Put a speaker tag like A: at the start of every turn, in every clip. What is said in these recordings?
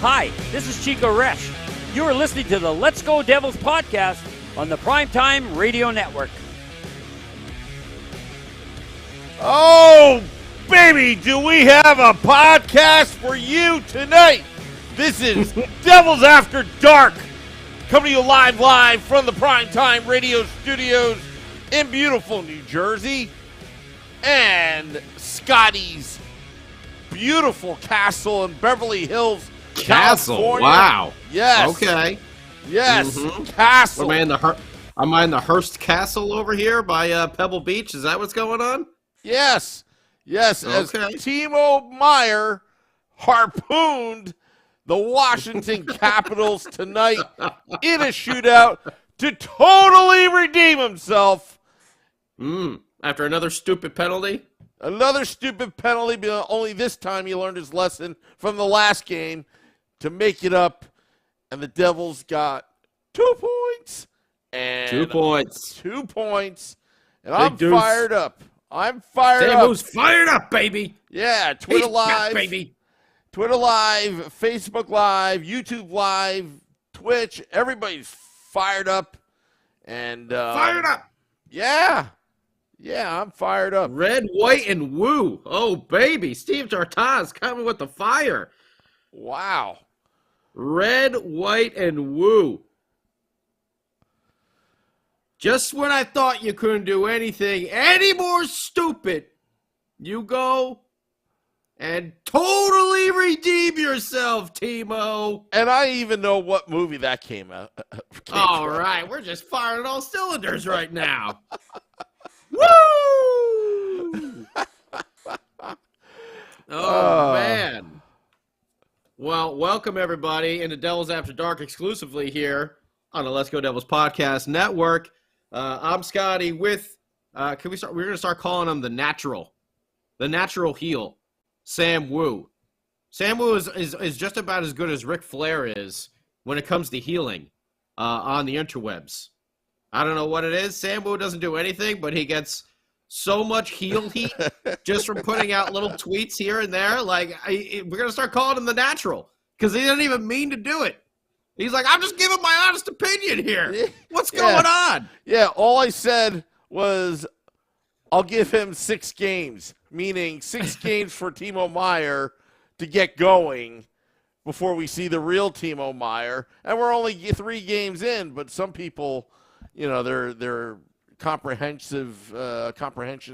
A: Hi, this is Chico Resch. You are listening to the Let's Go Devils podcast on the Primetime Radio Network.
B: Oh, baby, do we have a podcast for you tonight? This is Devils After Dark, coming to you live from the Primetime Radio Studios in beautiful New Jersey and Scotty's beautiful castle in Beverly Hills, California.
C: Wow.
B: Yes.
C: Okay.
B: Yes. Castle.
C: Am I in the Hearst Castle over here by Pebble Beach? Is that what's going on?
B: Yes. Yes.
C: Okay.
B: As Timo Meier harpooned the Washington Capitals tonight in a shootout to totally redeem himself.
C: After another stupid penalty?
B: Another stupid penalty, but only this time he learned his lesson from the last game to make it up. And the Devils got 2 points. And
C: 2 points.
B: 2 points. And
C: Big
B: I'm
C: deuce.
B: fired up. I'm fired
C: Sam
B: up.
C: who's fired up, baby.
B: Yeah, Twitter
C: He's
B: Live.
C: back, baby.
B: Twitter Live, Facebook Live, YouTube Live, Twitch. Everybody's fired up. And
C: Fired up.
B: Yeah. Yeah, I'm fired up.
C: Red, white, and woo. Oh, baby. Steve Tartas coming with the fire.
B: Wow.
C: Red, white, and woo. Just when I thought you couldn't do anything any more stupid, you go and totally redeem yourself, Timo.
B: And I even know what movie that came out.
C: All right, we're just firing all cylinders right now. Woo! Oh, man. Well, welcome, everybody, into Devils After Dark exclusively here on the Let's Go Devils Podcast Network. I'm Scotty with, can we start? We're going to start calling him the natural heel, Sam Wu. Sam Wu is just about as good as Ric Flair is when it comes to healing on the interwebs. I don't know what it is. Sam Wu doesn't do anything, but he gets so much heel heat just from putting out little tweets here and there. Like, we're going to start calling him the natural because he didn't even mean to do it. He's like, I'm just giving my honest opinion here. What's going on?
B: Yeah, all I said was I'll give him 6 games, meaning 6 games for Timo Meier to get going before we see the real Timo Meier. And we're only 3 games in, but some people, you know, their comprehension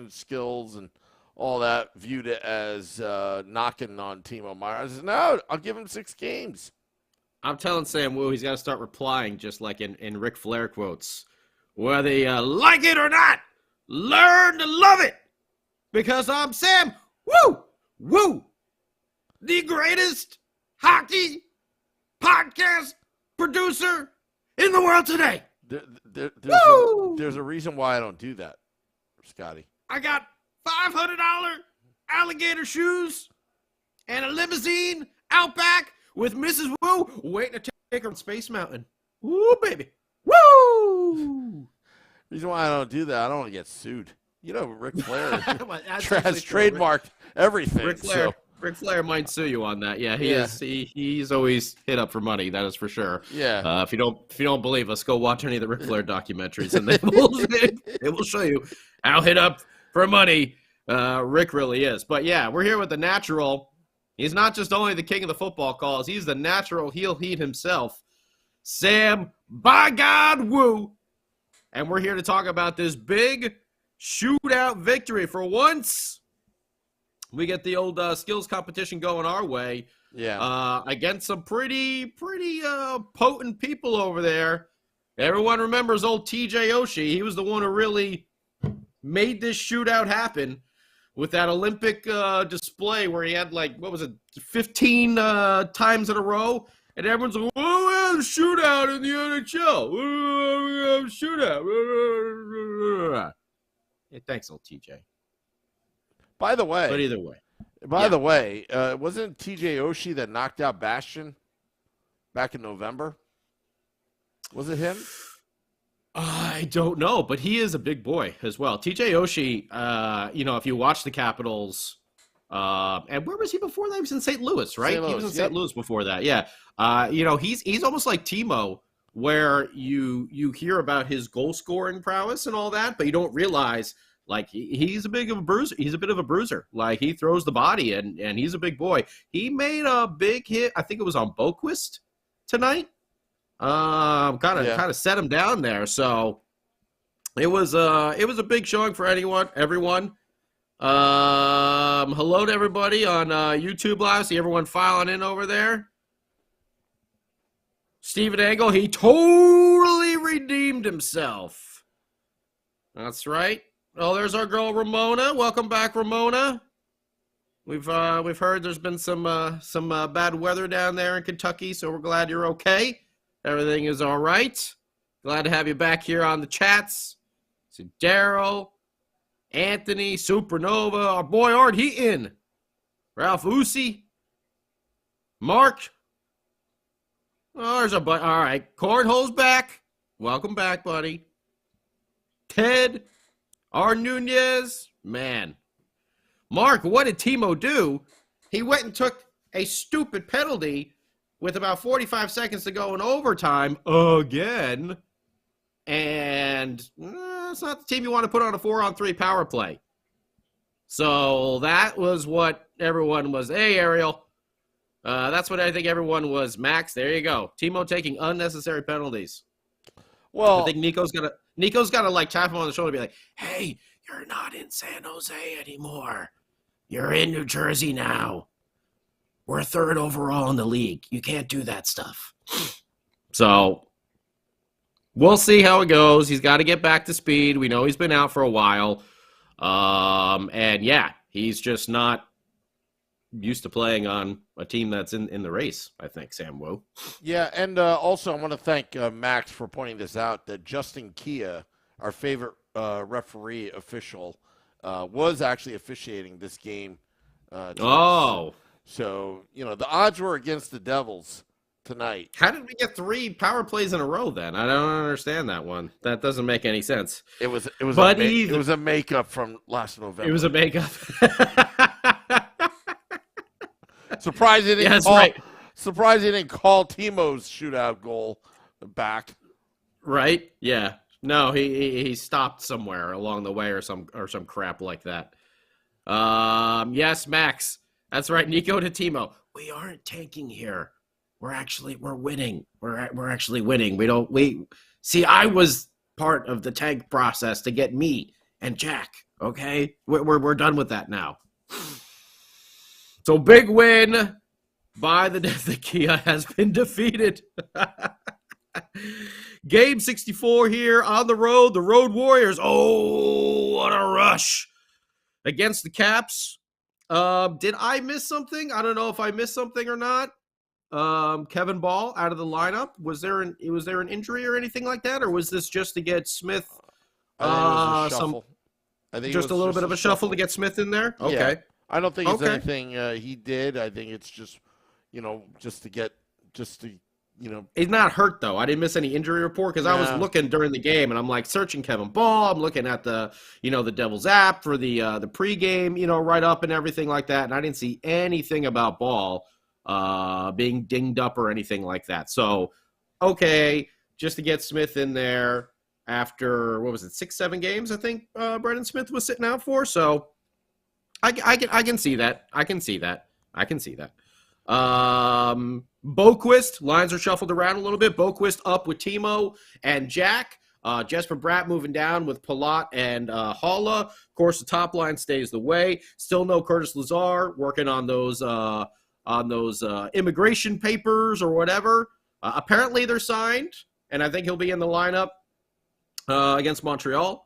B: skills and all that viewed it as knocking on Timo Meier. I said, no, I'll give him 6 games.
C: I'm telling Sam Wu he's got to start replying just like in Ric Flair quotes. Whether you like it or not, learn to love it. Because I'm Sam Wu, the greatest hockey podcast producer in the world today.
B: There's a reason why I don't do that, Scotty.
C: I got $500 alligator shoes and a limousine out back with Mrs. Wu waiting to take her on Space Mountain. Woo, baby. Woo!
B: Reason why I don't do that, I don't want to get sued. You know, Ric Flair
C: has
B: trademarked everything.
C: Ric Flair might sue you on that. Yeah, he's always hit up for money. That is for sure.
B: Yeah.
C: If you don't believe us, go watch any of the Ric Flair documentaries, and it will show you how hit up for money Rick really is. But yeah, we're here with the natural. He's not just only the king of the football calls; he's the natural heel heat himself, Sam by God Wu. And we're here to talk about this big shootout victory. For once, we get the old skills competition going our way.
B: Yeah.
C: Against some pretty potent people over there. Everyone remembers old TJ Oshie. He was the one who really made this shootout happen with that Olympic display where he had 15 times in a row. And everyone's like, oh, we have a shootout in the NHL. We have a shootout. Yeah, thanks, old TJ.
B: By the way.
C: But either way.
B: Wasn't TJ Oshie that knocked out Bastion back in November? Was it him?
C: I don't know, but he is a big boy as well. TJ Oshie, if you watch the Capitals And where was he before that? He was in St. Louis, right?
B: St. Louis,
C: He was in
B: yep.
C: St. Louis before that. Yeah. He's almost like Timo, where you hear about his goal scoring prowess and all that, but you don't realize like he's a bit of a bruiser. He's a bit of a bruiser. Like he throws the body and he's a big boy. He made a big hit. I think it was on Boquist tonight. Kind of set him down there. So it was a big showing for everyone. Hello to everybody on YouTube Live. See everyone filing in over there. Steven Angle, he totally redeemed himself. That's right. Oh, there's our girl Ramona. Welcome back, Ramona. We've heard there's been some bad weather down there in Kentucky, so we're glad you're okay. Everything is all right. Glad to have you back here on the chats. So Daryl, Anthony, Supernova, our boy Art Heaton, Ralph Usi, Mark. Oh, there's a buddy. All right, Cornhole's back. Welcome back, buddy. Ted, R. Nunez, man. Mark, what did Timo do? He went and took a stupid penalty with about 45 seconds to go in overtime again. And it's not the team you want to put on a 4-on-3 power play. So that was what everyone was. Hey, Ariel. That's what I think everyone was. Max, there you go. Timo taking unnecessary penalties.
B: Well,
C: I think Nico's gotta like tap him on the shoulder and be like, hey, you're not in San Jose anymore. You're in New Jersey now. We're 3rd overall in the league. You can't do that stuff. So we'll see how it goes. He's got to get back to speed. We know he's been out for a while. And yeah, he's just not used to playing on a team that's in the race, I think, Sam Wu.
B: Yeah, and also I want to thank Max for pointing this out, that Justin Kia, our favorite referee official, was actually officiating this game.
C: Oh.
B: So, the odds were against the Devils tonight.
C: How did we get 3 power plays in a row then? I don't understand that one. That doesn't make any sense.
B: It was a makeup from last November.
C: It was a makeup.
B: Surprised he didn't call Timo's shootout goal back.
C: Right? Yeah. No, he stopped somewhere along the way or some crap like that. Yes, Max. That's right. Nico to Timo. We aren't tanking here. We're winning. We're actually winning. See, I was part of the tank process to get me and Jack. Okay? We're done with that now. So big win by the Kia has been defeated. Game 64 here on the road. The Road Warriors. Oh, what a rush against the Caps. Did I miss something? I don't know if I missed something or not. Kevin Ball out of the lineup. Was there an injury or anything like that, or was this just to get Smith?
B: I think it was a shuffle.
C: Just a little bit of a shuffle to get Smith in there. Okay.
B: Yeah. I don't think it's anything he did. I think it's just,
C: He's not hurt though. I didn't miss any injury report because I was looking during the game and I'm like searching Kevin Ball. I'm looking at the Devils app for the pregame, write up and everything like that. And I didn't see anything about Ball being dinged up or anything like that. So, okay, just to get Smith in there after, 6-7 games, I think Brendan Smith was sitting out for. So I can see that. I can see that. Boquist, lines are shuffled around a little bit. Boquist up with Timo and Jack. Jesper Bratt moving down with Palat and Halla. Of course, the top line stays the way. Still no Curtis Lazar, working on those immigration papers or whatever. Apparently they're signed, and I think he'll be in the lineup against Montreal.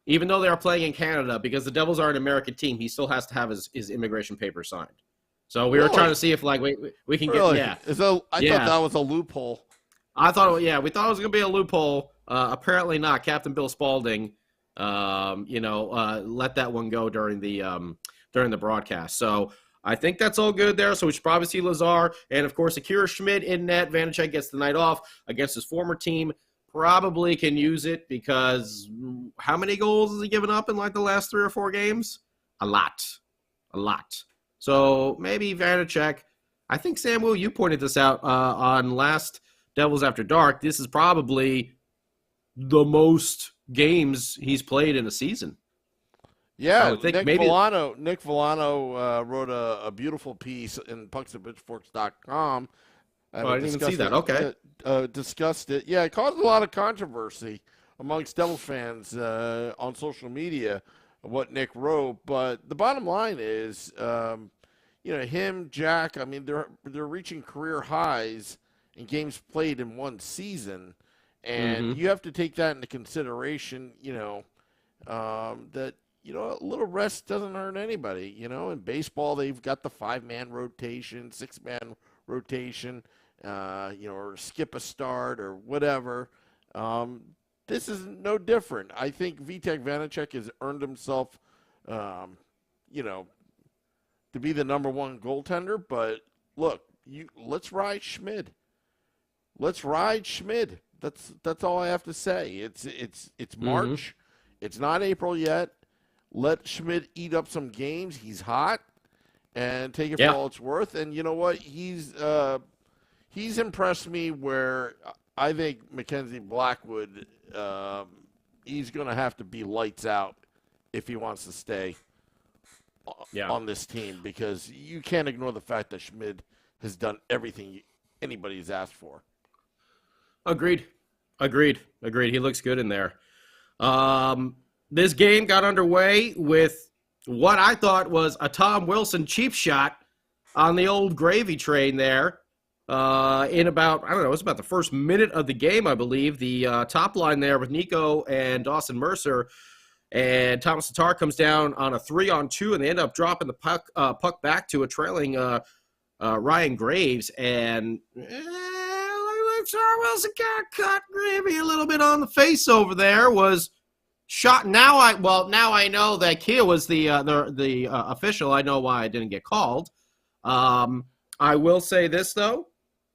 C: Even though they are playing in Canada, because the Devils are an American team, he still has to have his immigration papers signed. So we were trying to see if we can get I thought
B: that was a loophole.
C: We thought it was going to be a loophole. Apparently not. Captain Bill Spaulding, let that one go during the broadcast. So I think that's all good there. So we should probably see Lazar and of course Akira Schmid in net. Vanacek gets the night off against his former team. Probably can use it because how many goals has he given up in like the last 3 or 4 games? A lot. a lot. So maybe Vanacek. I think, Samuel, you pointed this out on last Devils After Dark. This is probably the most games he's played in a season.
B: Yeah,
C: I would think
B: Nick
C: maybe
B: Villano wrote a beautiful piece in pucksandpitchforks.com.
C: I didn't even see that. Okay.
B: Discussed it. Yeah, it caused a lot of controversy amongst Devils fans on social media, what Nick wrote. But the bottom line is, him, Jack, I mean, they're reaching career highs in games played in one season. And you have to take that into consideration, that, a little rest doesn't hurt anybody. In baseball, they've got the 5-man rotation, 6-man rotation, or skip a start or whatever. This is no different. I think Vitek Vanacek has earned himself, to be the number one goaltender. But look, let's ride Schmid. Let's ride Schmid. That's all I have to say. It's March. It's not April yet. Let Schmid eat up some games. He's hot, and take it for all it's worth. And you know what? He's impressed me where I think Mackenzie Blackwood, he's going to have to be lights out if he wants to stay on this team, because you can't ignore the fact that Schmid has done everything anybody's asked for.
C: Agreed. He looks good in there. This game got underway with what I thought was a Tom Wilson cheap shot on the old gravy train there. In about, it was about the first minute of the game, I believe. The top line there with Nico and Dawson Mercer. And Thomas Tatar comes down on a 3-on-2, and they end up dropping the puck back to a trailing Ryan Graves. And Wilson got cut Gravy a little bit on the face over there. Was shot. Now I know that Kia was the official. I know why I didn't get called. I will say this, though,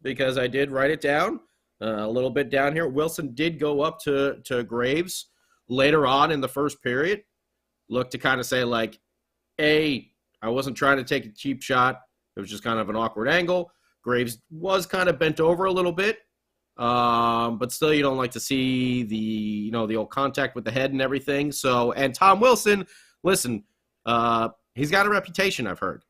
C: because I did write it down a little bit down here. Wilson did go up to Graves later on in the first period. Looked to kind of say, like, I wasn't trying to take a cheap shot. It was just kind of an awkward angle. Graves was kind of bent over a little bit. But still, you don't like to see the old contact with the head and everything. So, and Tom Wilson, listen, he's got a reputation, I've heard.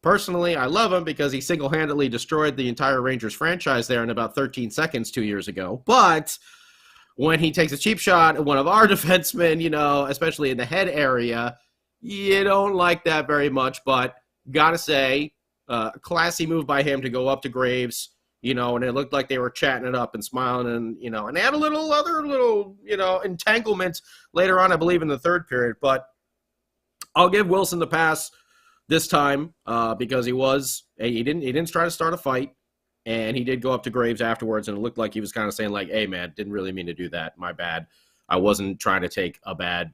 C: Personally, I love him because he single-handedly destroyed the entire Rangers franchise there in about 13 seconds 2 years ago. But when he takes a cheap shot at one of our defensemen, especially in the head area, you don't like that very much. But gotta say, a classy move by him to go up to Graves. And it looked like they were chatting it up and smiling, and they had a little entanglement later on, I believe, in the third period. But I'll give Wilson the pass this time because he didn't try to start a fight, and he did go up to Graves afterwards, and it looked like he was kind of saying, like, hey, man, didn't really mean to do that. My bad. I wasn't trying to take a bad,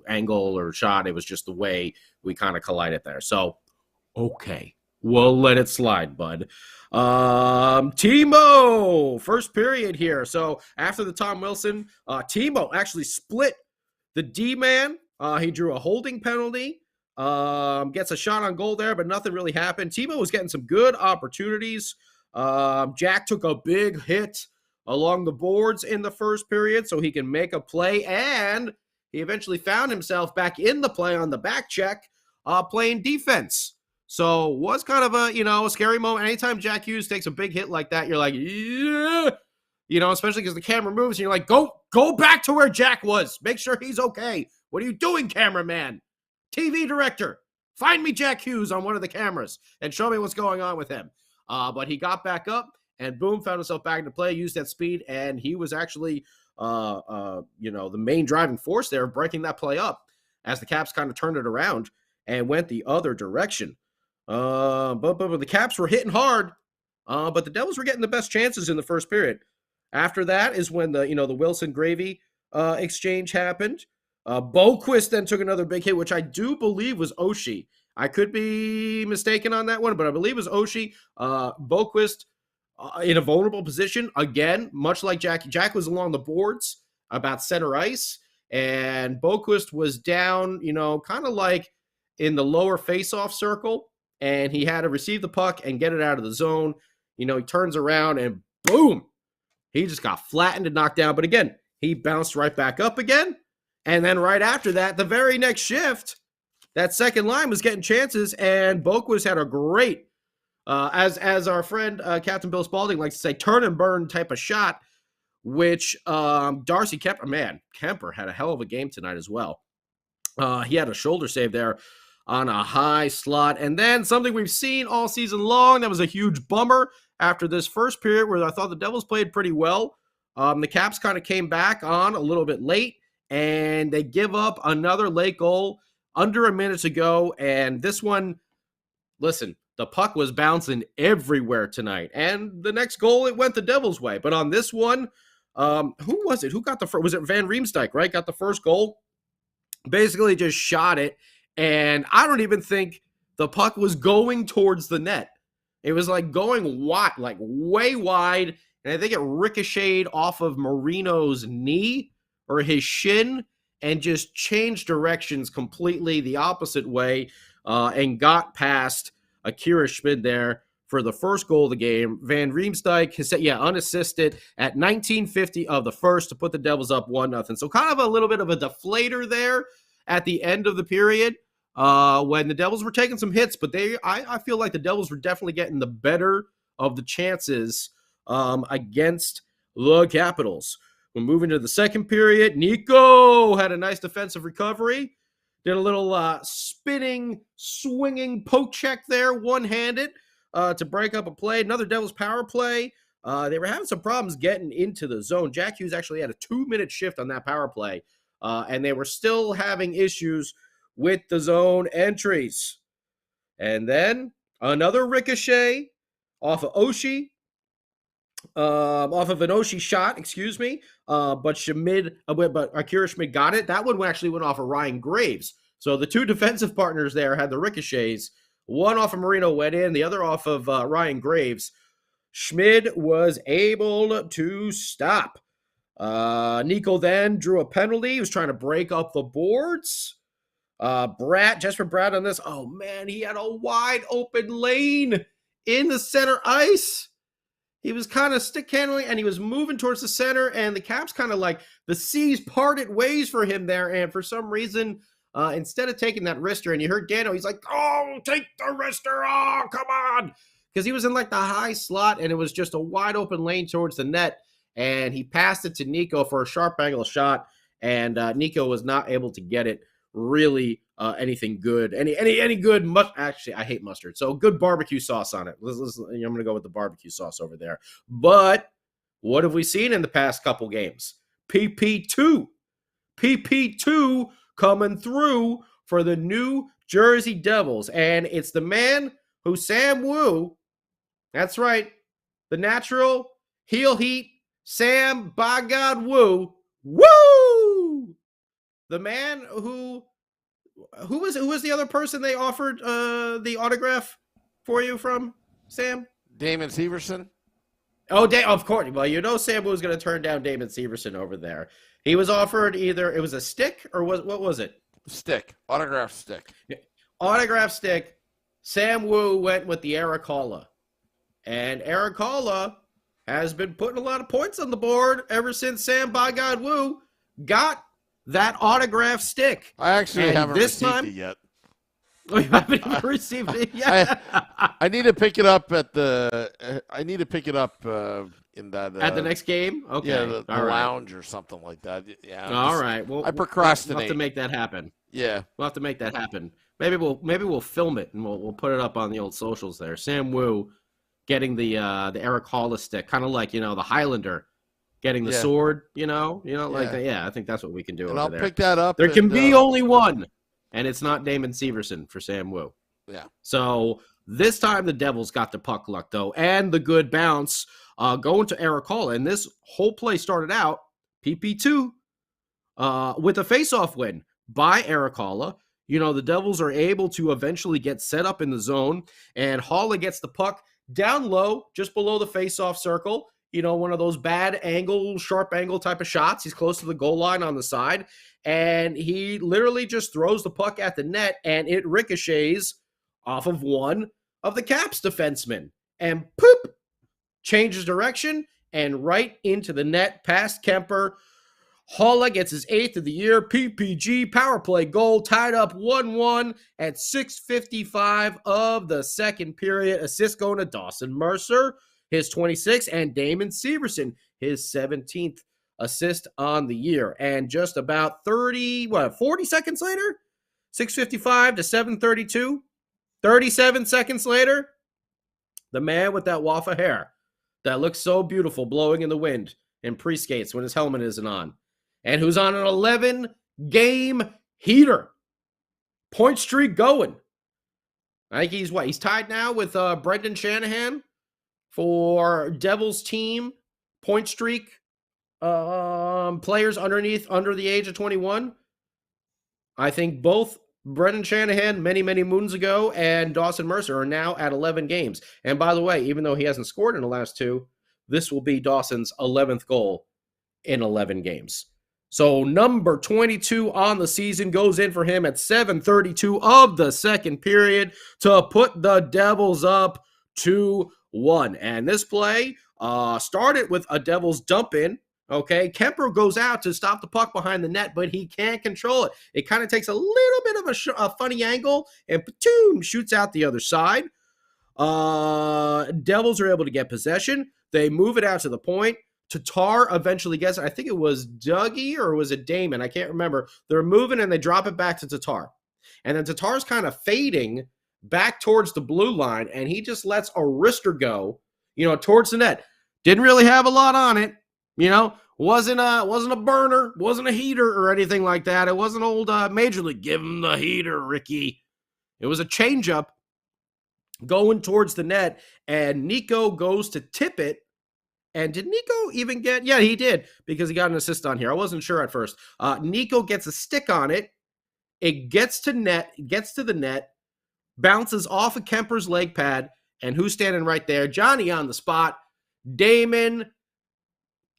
C: angle or shot. It was just the way we kind of collided there. So, okay. We'll let it slide, bud. Timo, first period here. So after the Tom Wilson, Timo actually split the D-man. He drew a holding penalty, gets a shot on goal there, but nothing really happened. Timo was getting some good opportunities. Jack took a big hit along the boards in the first period so he can make a play, and he eventually found himself back in the play on the back check, playing defense. So was kind of a scary moment. Anytime Jack Hughes takes a big hit like that, you're like, yeah, especially because the camera moves and you're like, go back to where Jack was. Make sure he's okay. What are you doing, cameraman? TV director, find me Jack Hughes on one of the cameras and show me what's going on with him. But he got back up and boom, found himself back into play, used that speed, and he was actually, the main driving force there, breaking that play up as the Caps kind of turned it around and went the other direction. But the Caps were hitting hard, but the Devils were getting the best chances in the first period. After that is when the Wilson Gravy exchange happened. Boquist then took another big hit, which I do believe was Oshie. I could be mistaken on that one, but I believe it was Oshie. Boquist in a vulnerable position again, much like Jack. Jack was along the boards about center ice, and Boquist was down, kind of like in the lower face-off circle, and he had to receive the puck and get it out of the zone. He turns around and boom, he just got flattened and knocked down. But again, he bounced right back up again. And then right after that, the very next shift, that second line was getting chances, and Boquist had a great, as our friend Captain Bill Spaulding likes to say, turn and burn type of shot, which Darcy Kemper had a hell of a game tonight as well. He had a shoulder save there on a high slot. And then something we've seen all season long that was a huge bummer after this first period where I thought the Devils played pretty well. The Caps kind of came back on a little bit late, and they give up another late goal under a minute to go. And this one, listen, the puck was bouncing everywhere tonight. And the next goal, it went the Devils' way. But on this one, who was it? Who got the first? Was it Van Riemsdyk, right? Got the first goal. Basically just shot it. And I don't even think the puck was going towards the net. It was like going wide, like way wide. And I think it ricocheted off of Marino's knee or his shin and just changed directions completely the opposite way and got past Akira Schmid there for the first goal of the game. Van Riemsdyk has said, unassisted at 19:50 of the first to put the Devils up 1-0. So kind of a little bit of a deflator there at the end of the period when the Devils were taking some hits, but I feel like the Devils were definitely getting the better of the chances against the Capitals. We're moving to the second period. Nico had a nice defensive recovery. Did a little spinning, swinging poke check there, one-handed, to break up a play. Another Devils power play. They were having some problems getting into the zone. Jack Hughes actually had a 2-minute shift on that power play, and they were still having issues with the zone entries. And then another ricochet off of Oshie. Off of an Oshie shot, but Akira Schmid got it. That one actually went off of Ryan Graves. So the two defensive partners there had the ricochets. One off of Marino went in, the other off of Ryan Graves. Schmid was able to stop. Nico then drew a penalty. He was trying to break up the boards. Jesper Bratt on this. Oh, man, he had a wide open lane in the center ice. He was kind of stick handling, and he was moving towards the center, and the Caps kind of like the seas parted ways for him there, and for some reason, instead of taking that wrister, and you heard Dano, he's like, oh, take the wrister, oh, come on, because he was in like the high slot, and it was just a wide open lane towards the net, and he passed it to Nico for a sharp angle shot, and Nico was not able to get it really anything good. Any good, actually, I hate mustard. So good barbecue sauce on it. I'm going to go with the barbecue sauce over there. But what have we seen in the past couple games? PP2 coming through for the New Jersey Devils. And it's the man who Sam Wu, that's right, the natural heel heat, Sam by God Wu. Woo! The man who was the other person they offered the autograph for you from, Sam?
B: Damon Severson.
C: Oh, of course. Well, Sam was going to turn down Damon Severson over there. He was offered either it was a stick or what was it?
B: Stick. Autograph stick.
C: Autograph stick. Sam Wu went with the Eric Halla. And Eric Halla has been putting a lot of points on the board ever since Sam by God Wu got that autograph stick.
B: I actually haven't received it yet.
C: Oh, you haven't even received it yet?
B: I need to pick it up in that
C: at the next game. Okay,
B: yeah, the lounge or something like that. Yeah.
C: All right. Well,
B: I procrastinate.
C: We'll have to make that happen.
B: Yeah,
C: we'll have to make that happen. Maybe we'll film it and we'll put it up on the old socials there. Sam Wu getting the Eric Halla stick, kind of like the Highlander. Getting the sword, like that. Yeah, I think that's what we can do
B: and
C: over
B: I'll pick that up.
C: There can be only one, and it's not Damon Severson for Sam Wu.
B: Yeah.
C: So this time the Devils got the puck luck, though, and the good bounce going to Eric Halla. And this whole play started out, PP2, with a face-off win by Eric Halla. The Devils are able to eventually get set up in the zone, and Halla gets the puck down low, just below the face-off circle. one of those bad angle, sharp angle type of shots. He's close to the goal line on the side, and he literally just throws the puck at the net, and it ricochets off of one of the Caps defensemen, and poop, changes direction, and right into the net past Kemper. Haula gets his 8th of the year, PPG, power play goal, tied up 1-1 at 6:55 of the second period. Assist going to Dawson Mercer, his 26th, and Damon Severson, his 17th assist on the year. And just about 40 seconds later, 6:55 to 7:32, 37 seconds later, the man with that waft of hair that looks so beautiful blowing in the wind and pre-skates when his helmet isn't on, and who's on an 11-game heater. Point streak going. I think he's tied now with Brendan Shanahan for Devils team point streak players under the age of 21. I think both Brendan Shanahan many moons ago and Dawson Mercer are now at 11 games. And by the way, even though he hasn't scored in the last 2, this will be Dawson's 11th goal in 11 games. So number 22 on the season goes in for him at 7:32 of the second period to put the Devils up 2-1. And this play started with a Devils dump in. Okay, Kemper goes out to stop the puck behind the net, but he can't control it. It kind of takes a little bit of a funny angle, and platoon shoots out the other side. Devils are able to get possession. They move it out to the point. Tatar eventually gets it. I think it was Dougie or was it Damon? I can't remember. They're moving and they drop it back to Tatar. And then Tatar's kind of fading back towards the blue line, and he just lets a wrister go, towards the net. Didn't really have a lot on it. Wasn't a burner, wasn't a heater or anything like that. It wasn't old Major League. Give him the heater, Ricky. It was a changeup going towards the net, and Nico goes to tip it. And did Nico even get? Yeah, he did, because he got an assist on here. I wasn't sure at first. Nico gets a stick on it. It gets to the net, bounces off of Kemper's leg pad, and who's standing right there? Johnny on the spot. Damon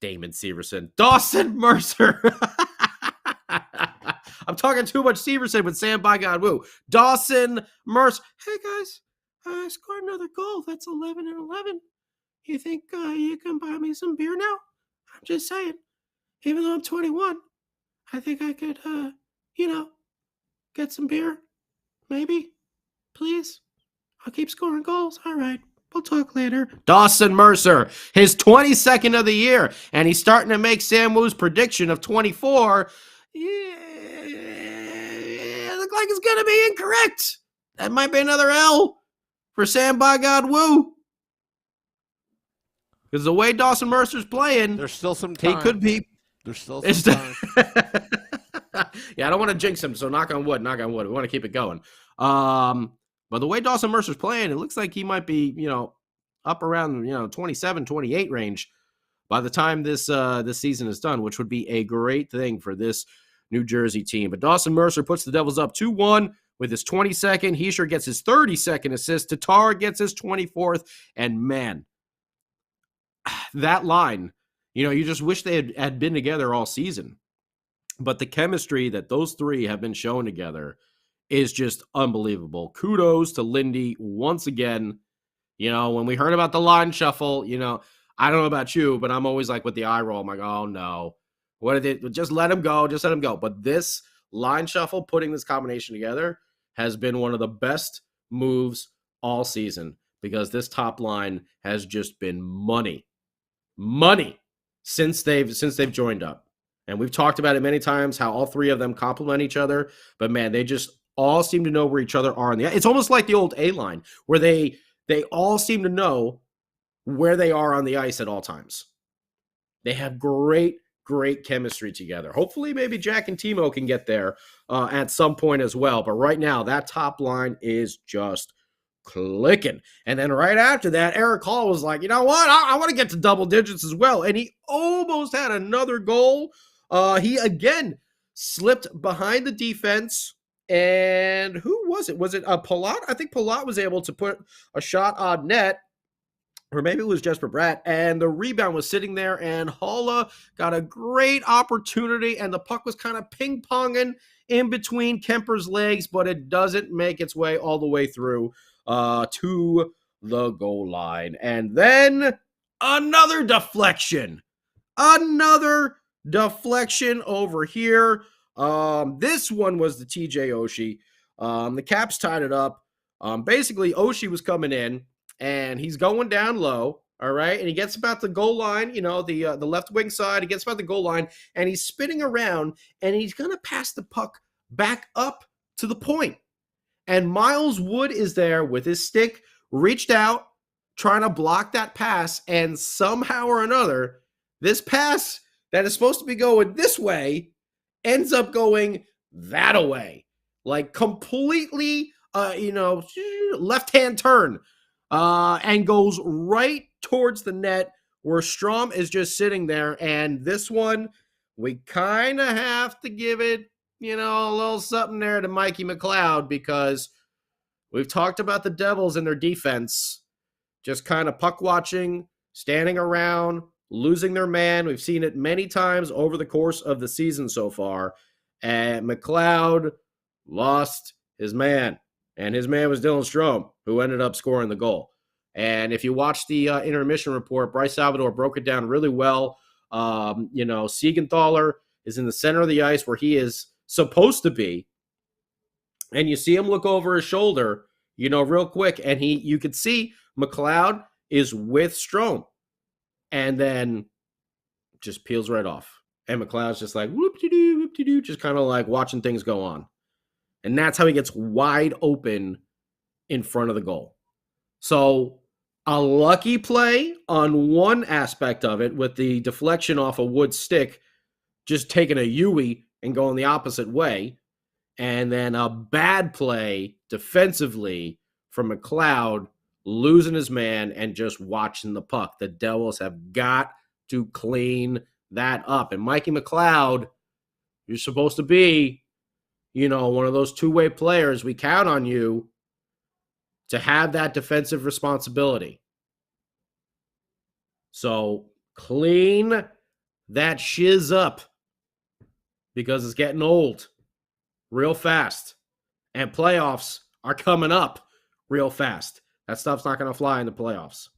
C: Severson. Dawson Mercer. I'm talking too much Severson with Sam by God Woo. Dawson Mercer. Hey, guys, I scored another goal. That's 11-11. You think you can buy me some beer now? I'm just saying. Even though I'm 21, I think I could, get some beer. Maybe. Please. I'll keep scoring goals. All right. We'll talk later. Dawson Mercer, his 22nd of the year, and he's starting to make Sam Woo's prediction of 24. It looks like it's going to be incorrect. That might be another L for Sam by God Woo. Because the way Dawson Mercer's playing,
B: there's still some time.
C: He could be.
B: There's still some time.
C: Yeah, I don't want to jinx him, so knock on wood. We want to keep it going. But the way Dawson Mercer's playing, it looks like he might be, up around, 27, 28 range by the time this season is done, which would be a great thing for this New Jersey team. But Dawson Mercer puts the Devils up 2-1 with his 22nd. Hischier gets his 32nd assist. Tatar gets his 24th. And man, that line, you just wish they had been together all season. But the chemistry that those three have been showing together is just unbelievable. Kudos to Lindy once again. When we heard about the line shuffle, I don't know about you, but I'm always like with the eye roll. I'm like, oh no, what did they just let him go? Just let him go. But this line shuffle, putting this combination together, has been one of the best moves all season, because this top line has just been money since they've joined up. And we've talked about it many times, how all three of them complement each other. But man, they just all seem to know where each other are. It's almost like the old A-line, where they all seem to know where they are on the ice at all times. They have great chemistry together. Hopefully, maybe Jack and Timo can get there at some point as well. But right now, that top line is just clicking. And then right after that, Eric Hall was like, you know what? I want to get to double digits as well. And he almost had another goal. He again slipped behind the defense. And who was it? Was it Palat? I think Palat was able to put a shot on net. or maybe it was Jesper Bratt, and the rebound was sitting there, and Haula got a great opportunity, and the puck was kind of ping-ponging in between Kemper's legs, but it doesn't make its way all the way through to the goal line. And then another deflection over here. This one was the TJ Oshie. The Caps tied it up. Basically, Oshie was coming in, and he's going down low, all right? And he gets about the goal line, the left wing side. He gets about the goal line, and he's spinning around, and he's going to pass the puck back up to the point. And Miles Wood is there with his stick, reached out, trying to block that pass, and somehow or another, this pass that is supposed to be going this way ends up going that way. Like completely, left-hand turn. And goes right towards the net where Strom is just sitting there. And this one, we kind of have to give it, a little something there to Mikey McLeod, because we've talked about the Devils and their defense just kind of puck watching, standing around, losing their man. We've seen it many times over the course of the season so far. And McLeod lost his man. And his man was Dylan Strome, who ended up scoring the goal. And if you watch the intermission report, Bryce Salvador broke it down really well. Siegenthaler is in the center of the ice where he is supposed to be. And you see him look over his shoulder, real quick. And you could see McLeod is with Strome. And then just peels right off. And McLeod's just like, whoop-de-doo, whoop-de-doo, just kind of like watching things go on. And that's how he gets wide open in front of the goal. So a lucky play on one aspect of it with the deflection off a Wood's stick, just taking a Yui and going the opposite way. And then a bad play defensively from McLeod, losing his man and just watching the puck. The Devils have got to clean that up. And Mikey McLeod, you're supposed to be one of those two-way players. We count on you to have that defensive responsibility. So clean that shiz up, because it's getting old real fast. And playoffs are coming up real fast. That stuff's not going to fly in the playoffs.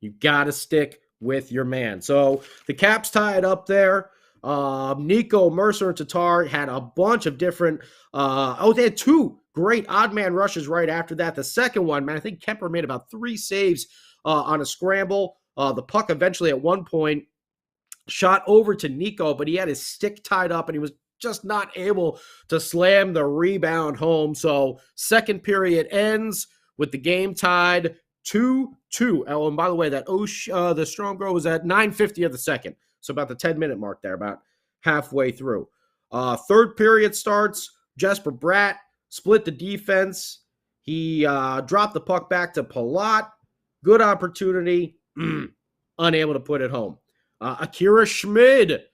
C: You got to stick with your man. So the Caps tie it up there. Nico, Mercer, and Tatar had a bunch of different they had two great odd man rushes right after that. The second one, man, I think Kemper made about 3 saves on a scramble. The puck eventually at one point shot over to Nico, but he had his stick tied up and he was just not able to slam the rebound home. So second period ends with the game tied 2-2. Oh, and by the way, the Strom goal was at 9:50 of the second. So about the 10-minute mark there, about halfway through. Third period starts. Jesper Bratt split the defense. He dropped the puck back to Palat. Good opportunity. Unable to put it home. Akira Schmid.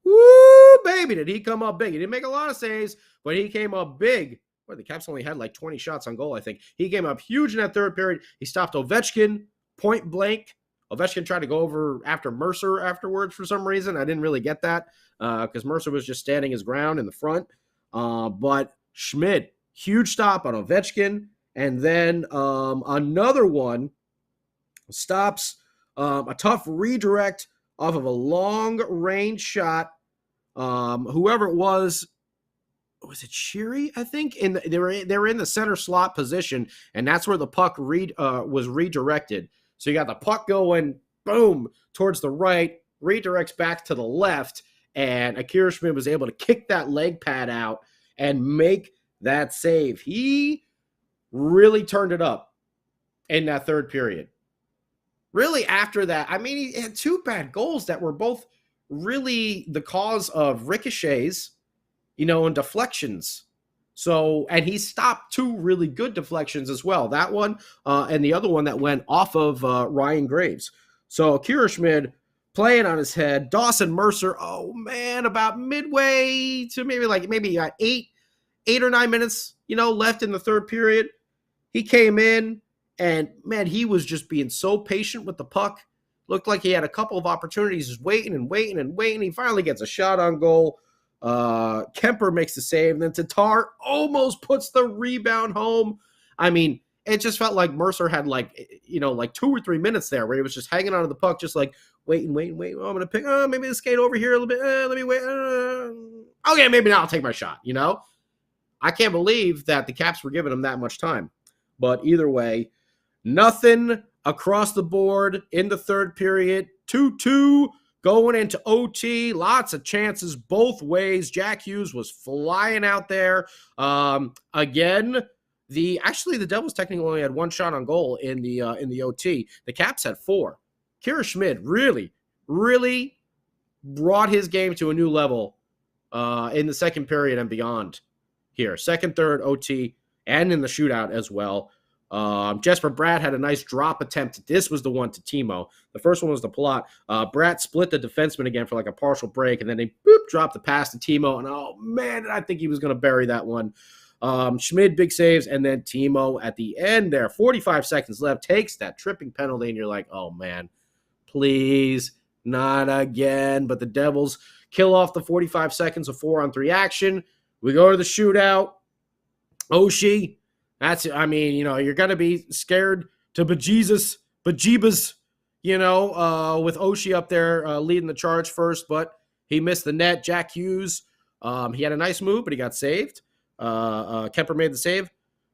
C: Woo, baby, did he come up big. He didn't make a lot of saves, but he came up big. Boy, the Caps only had like 20 shots on goal, I think. He came up huge in that third period. He stopped Ovechkin point blank. Ovechkin tried to go over after Mercer afterwards for some reason. I didn't really get that because Mercer was just standing his ground in the front. But Schmid, huge stop on Ovechkin. And then another one stops a tough redirect off of a long-range shot. Whoever it was it Sheary, I think? They were in the center slot position, and that's where the puck was redirected. So you got the puck going, boom, towards the right, redirects back to the left, and Akira Schmid was able to kick that leg pad out and make that save. He really turned it up in that third period. Really, after that, I mean, he had 2 bad goals that were both really the cause of ricochets, and deflections. So, and he stopped 2 really good deflections as well. That one and the other one that went off of Ryan Graves. So Akira Schmid playing on his head. Dawson Mercer, oh man, about midway to maybe 8 or 9 minutes, left in the third period. He came in And, man, he was just being so patient with the puck. Looked like he had a couple of opportunities, just waiting and waiting and waiting. He finally gets a shot on goal. Kemper makes the save. And then Tatar almost puts the rebound home. I mean, it just felt like Mercer had like 2 or 3 minutes there where he was just hanging onto the puck, just like waiting. Oh, I'm going to pick, maybe the skate over here a little bit. Let me wait. Okay, maybe now I'll take my shot, I can't believe that the Caps were giving him that much time. But either way, nothing across the board in the third period. 2-2 going into OT. Lots of chances both ways. Jack Hughes was flying out there. Again, the Devils technically only had one shot on goal in the OT. The Caps had 4. Kira Schmid really, really brought his game to a new level in the second period and beyond here. Second, third, OT, and in the shootout as well. Jesper Bratt had a nice drop attempt. This was the one to Timo. The first one was the Palat. Bratt split the defenseman again for like a partial break, and then they dropped the pass to Timo. And, oh, man, I think he was going to bury that one. Schmid, big saves, and then Timo at the end there. 45 seconds left, takes that tripping penalty, and you're like, oh, man, please, not again. But the Devils kill off the 45 seconds of 4-on-3 action. We go to the shootout. Oshie. You're going to be scared to bejeebas, with Oshie up there leading the charge first, but he missed the net. Jack Hughes, he had a nice move, but he got saved. Kemper made the save.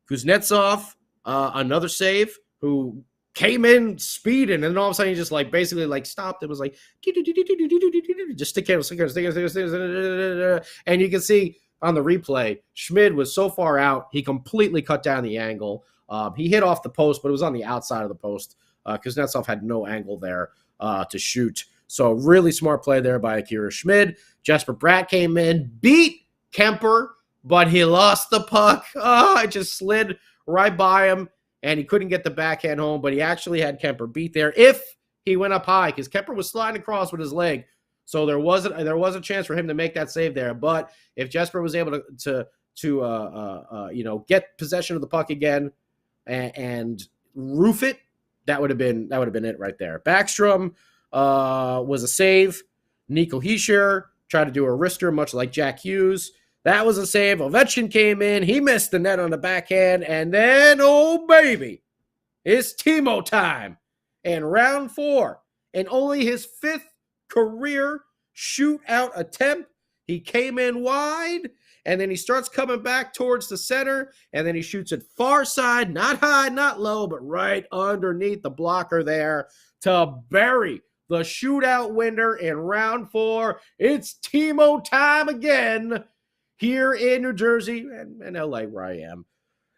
C: Kuznetsov, another save, who came in speeding, and then all of a sudden he just basically stopped. It was like, just stick handle, and you can see on the replay, Schmid was so far out, he completely cut down the angle. He hit off the post, but it was on the outside of the post. Kuznetsov had no angle there to shoot. So really smart play there by Akira Schmid. Jesper Bratt came in, beat Kemper, but he lost the puck. It just slid right by him, and he couldn't get the backhand home, but he actually had Kemper beat there if he went up high, because Kemper was sliding across with his leg. So there was a chance for him to make that save there. But if Jesper was able to get possession of the puck again and roof it, that would have been it right there. Backstrom was a save. Nico Hischier tried to do a wrister, much like Jack Hughes. That was a save. Ovechkin came in. He missed the net on the backhand. And then, oh, baby, it's Timo time. And round 4, and only his 5th career shootout attempt. He came in wide, and then he starts coming back towards the center, and then he shoots it far side, not high, not low, but right underneath the blocker there to bury the shootout winner in round 4. It's Timo time again here in New Jersey and LA, where I am.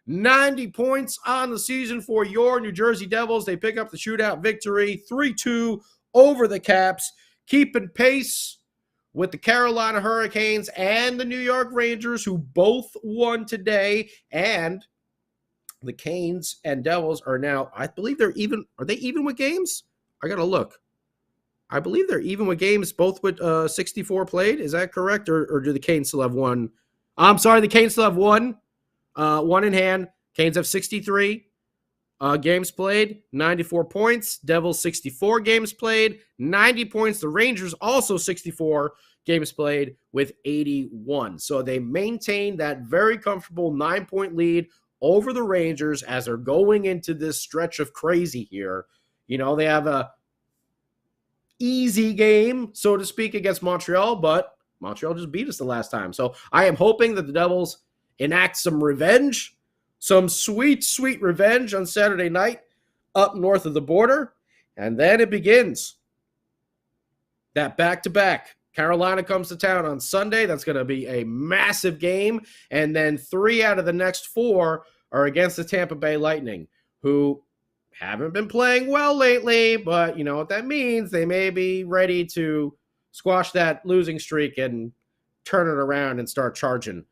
C: 90 points on the season for your New Jersey Devils. They pick up the shootout victory, 3-2 over the Caps, keeping pace with the Carolina Hurricanes and the New York Rangers, who both won today. And the Canes and Devils are now, I believe they're even. Are they even with games? I got to look. I believe they're even with games, both with 64 played. Is that correct? Or do the Canes still have one? I'm sorry, the Canes still have one in hand. Canes have 63 games played, 94 points. Devils 64 games played, 90 points. The Rangers also 64 games played with 81. So they maintain that very comfortable 9-point lead over the Rangers as they're going into this stretch of crazy here. They have a easy game, so to speak, against Montreal, but Montreal just beat us the last time. So I am hoping that the Devils enact some revenge, some sweet, sweet revenge on Saturday night up north of the border. And then it begins. That back-to-back. Carolina comes to town on Sunday. That's going to be a massive game. And then 3 out of the next 4 are against the Tampa Bay Lightning, who haven't been playing well lately, but you know what that means. They may be ready to squash that losing streak and turn it around and start charging,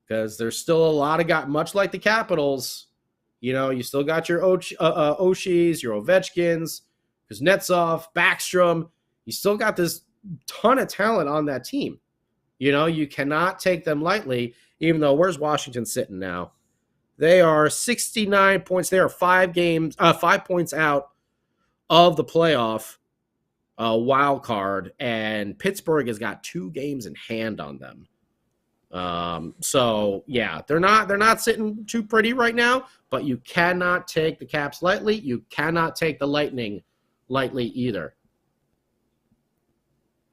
C: because there's still a lot of guys, much like the Capitals. You still got your Oshies, your Ovechkins, Kuznetsov, Backstrom. You still got this ton of talent on that team. You cannot take them lightly, even though where's Washington sitting now? They are 69 points. They are 5 points out of the playoff wild card, and Pittsburgh has got 2 games in hand on them. So yeah, they're not sitting too pretty right now, but you cannot take the Caps lightly. You cannot take the Lightning lightly either.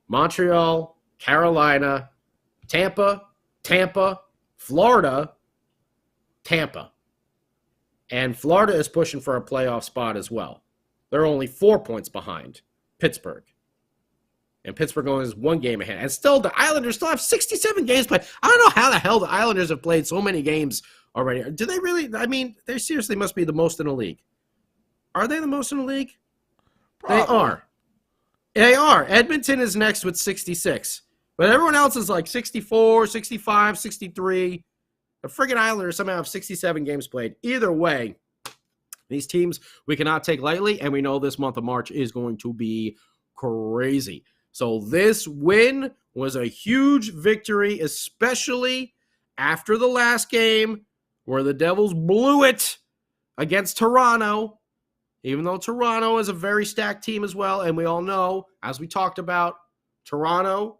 C: Montreal, Carolina, Tampa, Florida, Tampa. And Florida is pushing for a playoff spot as well. They're only 4 points behind Pittsburgh. And Pittsburgh only has 1 game ahead. And still, the Islanders still have 67 games played. I don't know how the hell the Islanders have played so many games already. Do they really? I mean, they seriously must be the most in the league. Are they the most in the league? Probably. They are. They are. Edmonton is next with 66. But everyone else is like 64, 65, 63. The friggin' Islanders somehow have 67 games played. Either way, these teams we cannot take lightly, and we know this month of March is going to be crazy. So this win was a huge victory, especially after the last game where the Devils blew it against Toronto, even though Toronto is a very stacked team as well. And we all know, as we talked about, Toronto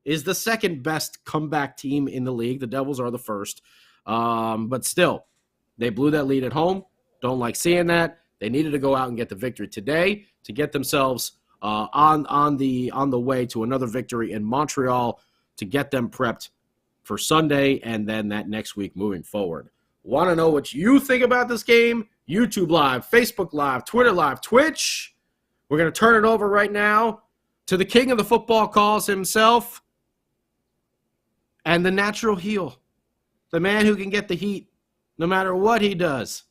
C: is the second best comeback team in the league. The Devils are the first. But still, they blew that lead at home. Don't like seeing that. They needed to go out and get the victory today to get themselves on the way to another victory in Montreal to get them prepped for Sunday and then that next week moving forward. Want to know what you think about this game? YouTube Live, Facebook Live, Twitter Live, Twitch. We're going to turn it over right now to the king of the football calls himself and the natural heel, the man who can get the heat no matter what he does.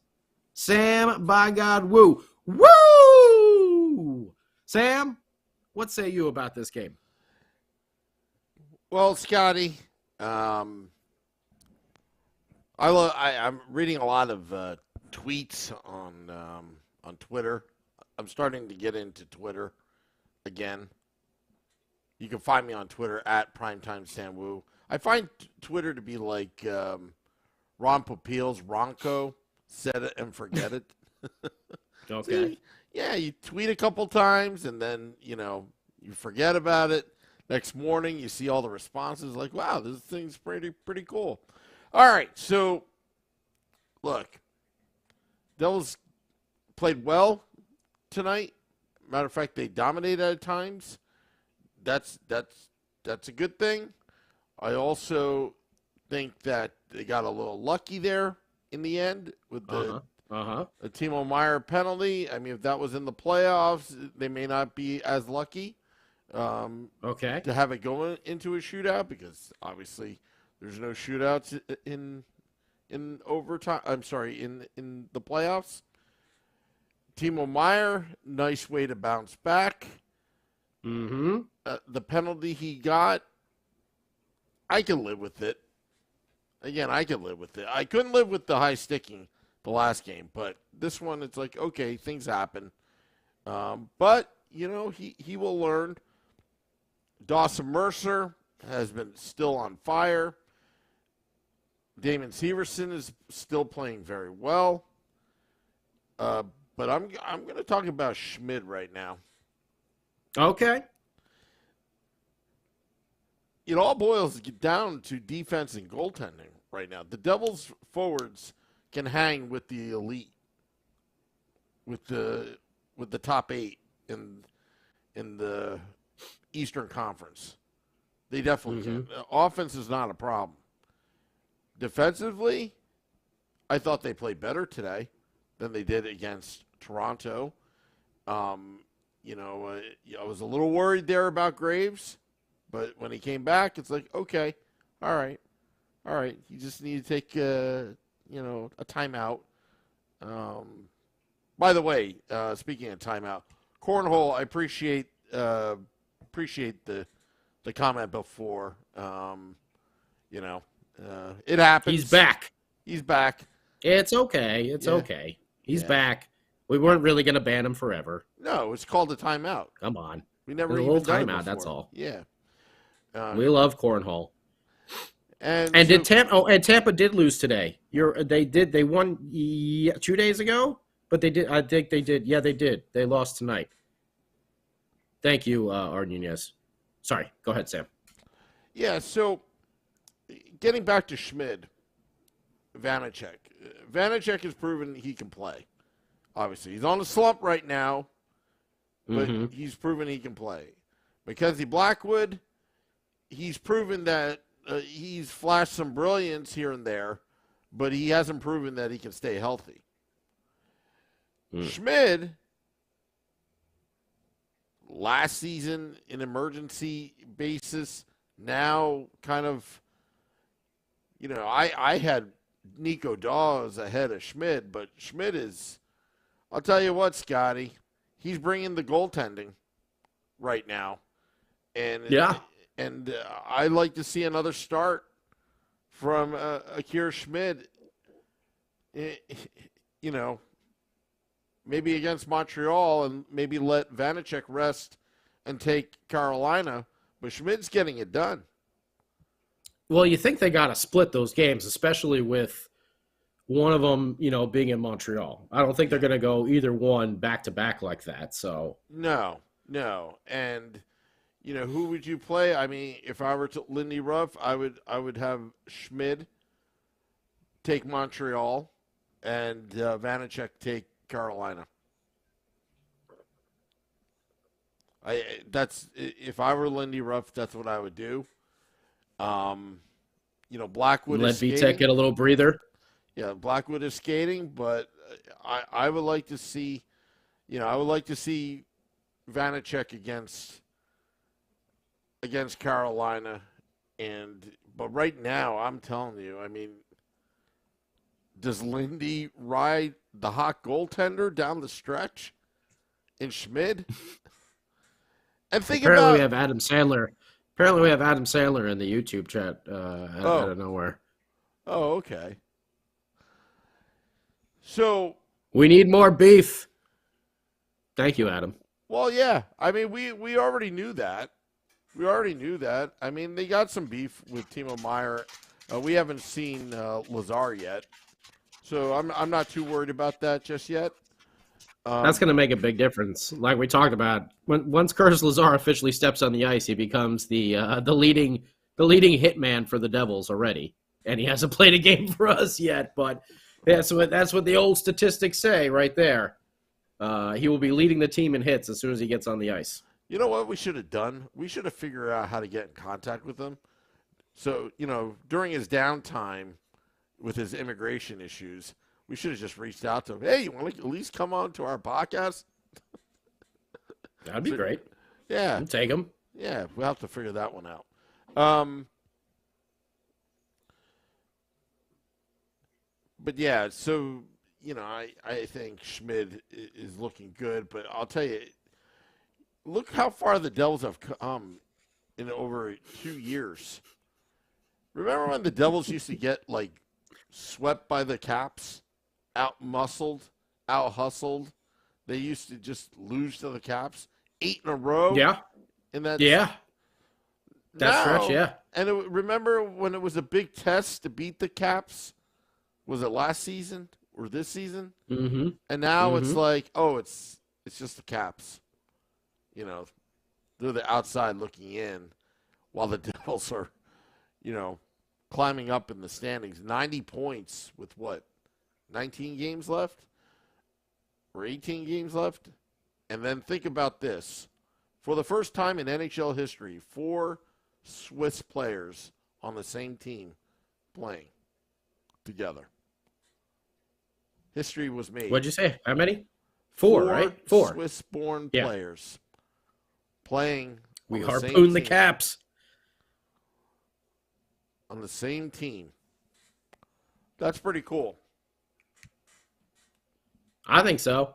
C: Sam, by God, woo. Woo! Sam, what say you about this game?
B: Well, Scotty, I'm reading a lot of tweets on Twitter. I'm starting to get into Twitter again. You can find me on Twitter at PrimetimeSamWoo. I find Twitter to be like Ron Popeil's Ronco, set it and forget it.
C: Okay.
B: See, yeah, you tweet a couple times and then, you forget about it. Next morning, you see all the responses like, wow, this thing's pretty cool. All right, so, look, Devils played well tonight. Matter of fact, they dominated at times. That's a good thing. I also think that they got a little lucky there in the end with the Timo Meier penalty. I mean, if that was in the playoffs, they may not be as lucky to have it go into a shootout because obviously there's no shootouts in overtime. I'm sorry, in the playoffs. Timo Meier, nice way to bounce back.
C: Mm-hmm.
B: The penalty he got, I can live with it. Again, I can live with it. I couldn't live with the high sticking the last game, but this one, it's like, okay, things happen. But, he will learn. Dawson Mercer has been still on fire. Damon Severson is still playing very well. But I'm going to talk about Schmid right now.
C: Okay.
B: It all boils down to defense and goaltending right now. The Devils forwards can hang with the elite, with the top 8 in the Eastern Conference. They definitely can. Offense is not a problem. Defensively, I thought they played better today than they did against Toronto. I was a little worried there about Graves. But when he came back, it's like, okay, all right. You just need to take, a timeout. By the way, speaking of timeout, Cornhole, I appreciate the comment before. It happens.
C: He's back.
B: He's back.
C: It's okay. Okay. He's back. We weren't really going to ban him forever.
B: No, it's called a timeout.
C: Come on.
B: We never
C: a
B: even
C: little
B: done it
C: timeout.
B: before.
C: That's all.
B: Yeah.
C: We love Cornhole.
B: And
C: did Tampa? Oh, and Tampa did lose today. They won 2 days ago, but they did. I think they did. Yeah, they did. They lost tonight. Thank you, Nunez. Sorry, go ahead, Sam.
B: Yeah, so getting back to Schmid, Vanacek. Vanacek has proven he can play. Obviously, he's on a slump right now, but he's proven he can play. Mackenzie Blackwood, he's proven that he's flashed some brilliance here and there, but he hasn't proven that he can stay healthy. Schmid, last season, an emergency basis, now kind of, I had Nico Dawes ahead of Schmid, but Schmid is, I'll tell you what, Scotty, he's bringing the goaltending right now. And I'd like to see another start from Akira Schmid, maybe against Montreal, and maybe let Vanacek rest and take Carolina. But Schmid's getting it done.
C: Well, you think they got to split those games, especially with one of them, being in Montreal. I don't think they're going to go either one back-to-back like that. So
B: No. And, who would you play? I mean, if I were to Lindy Ruff, I would have Schmid take Montreal and Vanacek take Carolina. If I were Lindy Ruff, that's what I would do. Blackwood
C: let
B: is skating.
C: Vitek get a little breather.
B: Yeah, Blackwood is skating, but I would like to see, Vanacek against Carolina, but right now I'm telling you, I mean, does Lindy ride the hot goaltender down the stretch in Schmid? And
C: Apparently we have Adam Sandler. Apparently we have Adam Sandler in the YouTube chat out of nowhere.
B: Oh, okay. So
C: we need more beef. Thank you, Adam.
B: Well, yeah. I mean, we already knew that. I mean, they got some beef with Timo Meier. We haven't seen Lazar yet, so I'm not too worried about that just yet.
C: That's going to make a big difference. Like we talked about, once Curtis Lazar officially steps on the ice, he becomes the leading hitman for the Devils already, and he hasn't played a game for us yet. But that's what the old statistics say right there. He will be leading the team in hits as soon as he gets on the ice.
B: You know what we should have done? We should have figured out how to get in contact with him. So, during his downtime with his immigration issues, we should have just reached out to him. Hey, you want to at least come on to our podcast?
C: That'd be great.
B: Yeah.
C: I'll take him.
B: Yeah, we'll have to figure that one out. But yeah, so, I think Schmid is looking good, but I'll tell you, look how far the Devils have come in over 2 years. Remember when the Devils used to get, swept by the Caps? Out-muscled, out-hustled. They used to just lose to the Caps 8 in a row.
C: Yeah.
B: That
C: stretch, yeah.
B: And remember when it was a big test to beat the Caps? Was it last season or this season?
C: Mm-hmm.
B: And now it's like, it's just the Caps. They're the outside looking in while the Devils are, climbing up in the standings. 90 points with what? 19 games left? Or 18 games left? And then think about this. For the first time in NHL history, 4 Swiss players on the same team playing together. History was made.
C: What'd you say? How many? 4, right? 4.
B: Swiss-born players playing.
C: We harpooned the Caps.
B: On the same team. That's pretty cool.
C: I think so.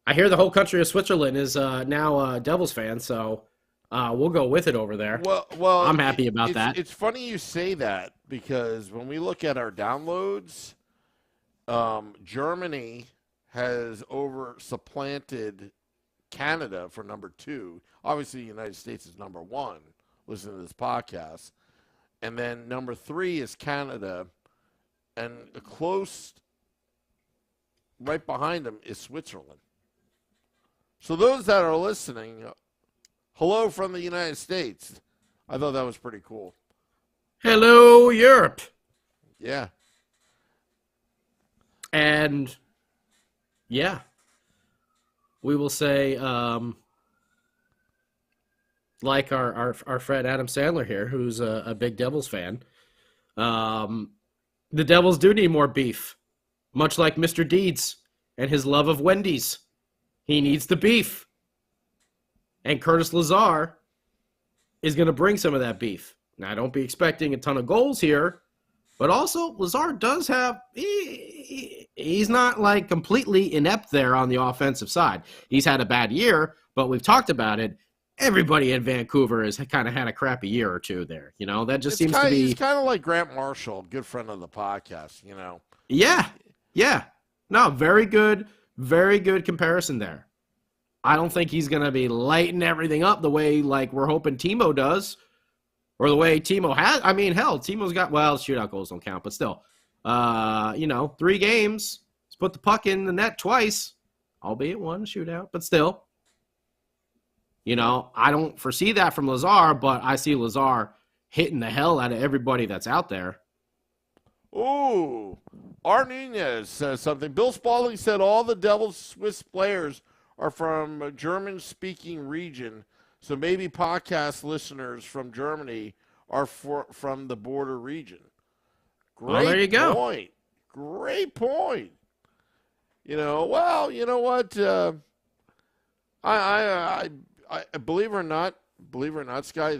C: I hear the whole country of Switzerland is now Devils fans, so we'll go with it over there.
B: Well,
C: I'm happy about that.
B: It's funny you say that because when we look at our downloads, Germany has supplanted Canada for number 2. Obviously, the United States is number 1. Listen to this podcast. And then number 3 is Canada. And the close right behind them is Switzerland. So those that are listening, hello from the United States. I thought that was pretty cool.
C: Hello, Europe.
B: Yeah.
C: And, yeah, we will say, like our friend Adam Sandler here, who's a big Devils fan, the Devils do need more beef, much like Mr. Deeds and his love of Wendy's. He needs the beef. And Curtis Lazar is going to bring some of that beef. Now, don't be expecting a ton of goals here, but also Lazar does have he's not like completely inept there on the offensive side. He's had a bad year, but we've talked about it. Everybody in Vancouver has kind of had a crappy year or two there. You know, that just seems to be.
B: He's kind of like Grant Marshall, good friend of the podcast, you know.
C: Yeah. No, very good comparison there. I don't think he's going to be lighting everything up the way like we're hoping Timo does, or the way Timo has. I mean, hell, Timo's got, well, shootout goals don't count, but still, 3 games. He's put the puck in the net twice, albeit one shootout, but still. You know, I don't foresee that from Lazar, but I see Lazar hitting the hell out of everybody that's out there.
B: Ooh, Arnines says something. Bill Spaulding said all the Devils Swiss players are from a German-speaking region, so maybe podcast listeners from Germany are from the border region. Great
C: there you go.
B: Point. Great point. You know, well, you know what? I believe it or not, Sky,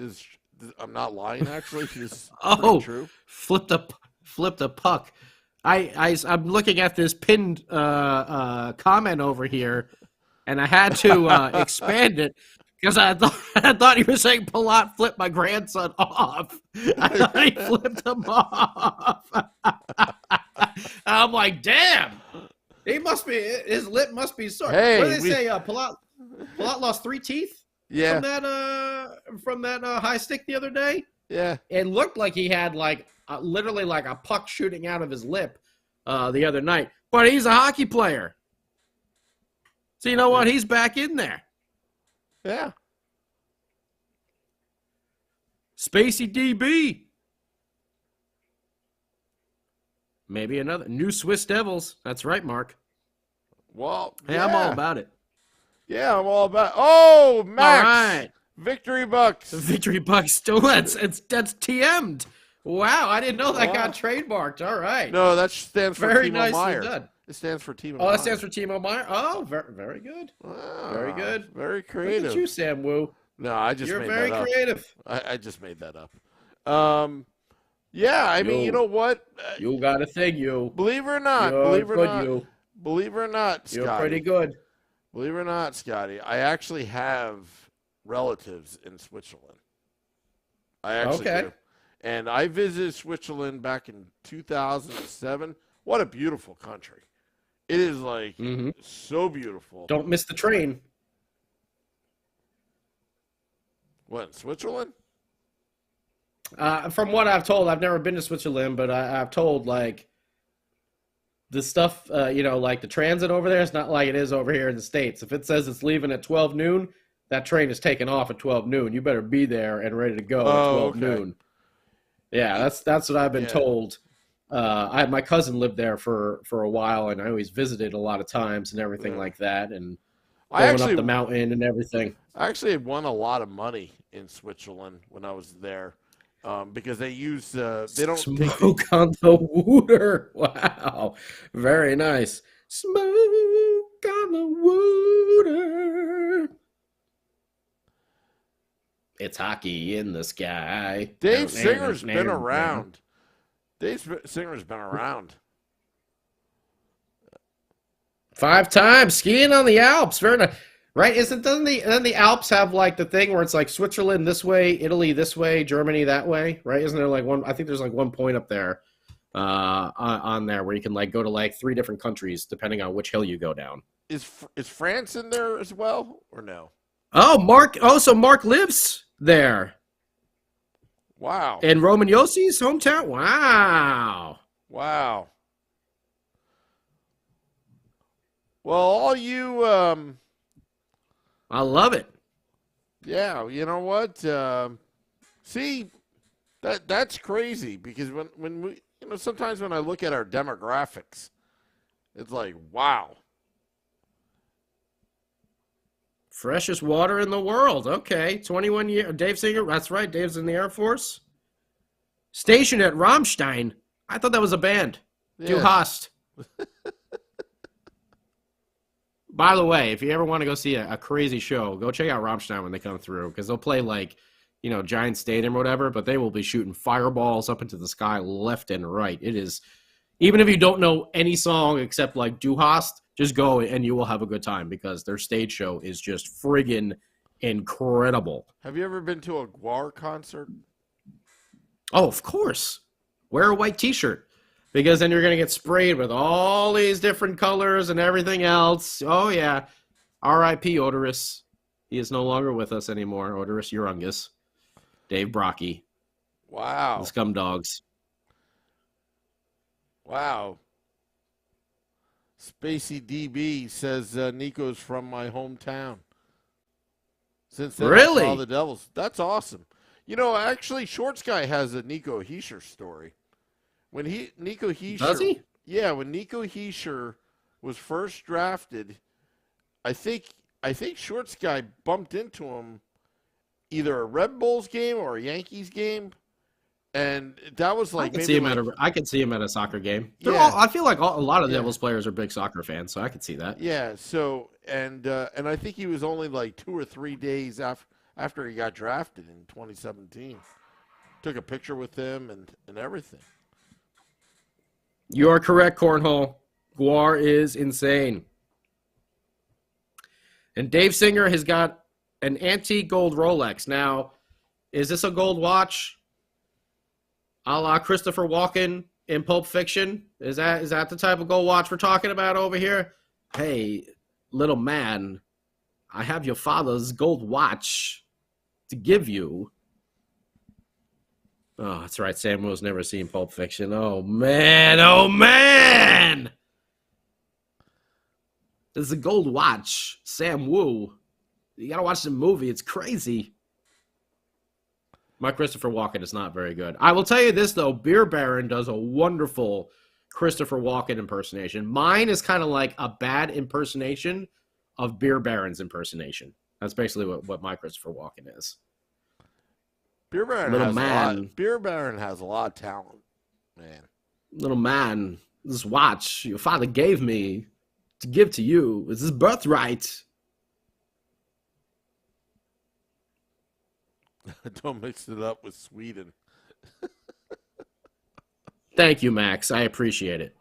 B: I'm not lying. Actually, this is true.
C: Flip the puck. I'm looking at this pinned comment over here, and I had to expand it because I thought he was saying Palat flipped my grandson off. I thought he flipped him off. I'm like, damn. He must be, his lip must be sore.
B: Hey,
C: what did they say? Palat lost 3 teeth.
B: Yeah.
C: From that high stick the other day.
B: Yeah.
C: It looked like he had literally like a puck shooting out of his lip the other night. But he's a hockey player. So you know what? He's back in there.
B: Yeah.
C: Spacey DB. Maybe another new Swiss Devils. That's right, Mark.
B: Well,
C: hey, I'm all about it.
B: Yeah, I'm all about. Oh, Max.
C: All right.
B: Victory Bucks.
C: Victory Bucks. Still, that's TM'd. Wow, I didn't know that got trademarked. All right.
B: No, that stands for
C: very
B: Timo
C: nicely
B: Meier.
C: done.
B: It stands for Timo.
C: Oh, that stands for Timo Meier. Oh, very, very good.
B: Wow,
C: very good.
B: Very creative.
C: Look at you, Sam Wu.
B: No, I just
C: You're
B: made
C: very
B: that up.
C: creative.
B: I just made that up. Yeah, I mean, you know what?
C: You got a thing, you.
B: Believe it or not, believe it or not, Scotty.
C: You're pretty good.
B: Believe it or not, Scotty, I actually have relatives in Switzerland. I actually do. And I visited Switzerland back in 2007. What a beautiful country. It is like so beautiful.
C: Don't miss the train.
B: What, Switzerland?
C: From what I've told, I've never been to Switzerland, but I've told, like, the stuff, like the transit over there is not like it is over here in the States. If it says it's leaving at 12 noon, that train is taking off at 12 noon. You better be there and ready to go at 12 noon. Yeah, that's what I've been told. My cousin lived there for a while, and I always visited a lot of times and everything like that, and going up the mountain and everything.
B: I actually had won a lot of money in Switzerland when I was there. Because they use they don't
C: smoke on the water. Wow, very nice. Smoke on the water. It's hockey in the sky.
B: Dave Singer's been around. Dave Singer's been around
C: 5 times skiing on the Alps. Very nice. Right? Doesn't the Alps have like the thing where it's like Switzerland this way, Italy this way, Germany that way? Right? Isn't there like one? I think there's like one point up there on there where you can like go to like 3 different countries depending on which hill you go down.
B: Is France in there as well or no?
C: Oh, Mark. Oh, so Mark lives there.
B: Wow.
C: In Roman Yossi's hometown? Wow.
B: Wow. Well, all you,
C: I love it.
B: yeah, you know what? See, that's crazy because when we, sometimes when I look at our demographics, it's like, wow.
C: Freshest water in the world. Okay. 21 years. Dave Singer. That's right. Dave's in the Air Force. Stationed at Rammstein. I thought that was a band.
B: Yeah.
C: Du hast. By the way, if you ever want to go see a crazy show, go check out Rammstein when they come through, because they'll play like, Giant Stadium or whatever, but they will be shooting fireballs up into the sky left and right. It is, even if you don't know any song except like Du hast, just go and you will have a good time, because their stage show is just friggin' incredible.
B: Have you ever been to a Guar concert?
C: Oh, of course. Wear a white t-shirt, because then you're going to get sprayed with all these different colors and everything else. Oh, yeah. R.I.P. Odorous. He is no longer with us anymore. Odorous Urungus. Dave Brocky.
B: Wow.
C: The Scumdogs.
B: Wow. Spacey DB says Nico's from my hometown. Since then,
C: Really?
B: I saw the Devils. That's awesome. Actually, Shorts Guy has a Nico Heischer story. When Nico Heischer,
C: Does he?
B: Yeah, when Nico Heischer was first drafted, I think Shorts Guy bumped into him either a Red Bulls game or a Yankees game, and that was like
C: I could see him at a soccer game.
B: Yeah.
C: I feel like a lot of Devils players are big soccer fans, so I could see that.
B: Yeah. So and I think he was only like 2 or 3 days after he got drafted in 2017. Took a picture with him and everything.
C: You are correct, Cornhole. Guar is insane. And Dave Singer has got an antique gold Rolex. Now, is this a gold watch a la Christopher Walken in Pulp Fiction? Is that the type of gold watch we're talking about over here? Hey, little man, I have your father's gold watch to give you. Oh, that's right. Sam Woo's never seen Pulp Fiction. Oh, man. Oh, man. This is a gold watch. Sam Woo. You got to watch the movie. It's crazy. My Christopher Walken is not very good. I will tell you this, though. Beer Baron does a wonderful Christopher Walken impersonation. Mine is kind of like a bad impersonation of Beer Baron's impersonation. That's basically what my Christopher Walken is.
B: Beer Baron has a lot of talent, man.
C: Little man, this watch your father gave me to give to you is his birthright.
B: Don't mix it up with Sweden.
C: Thank you, Max. I appreciate it.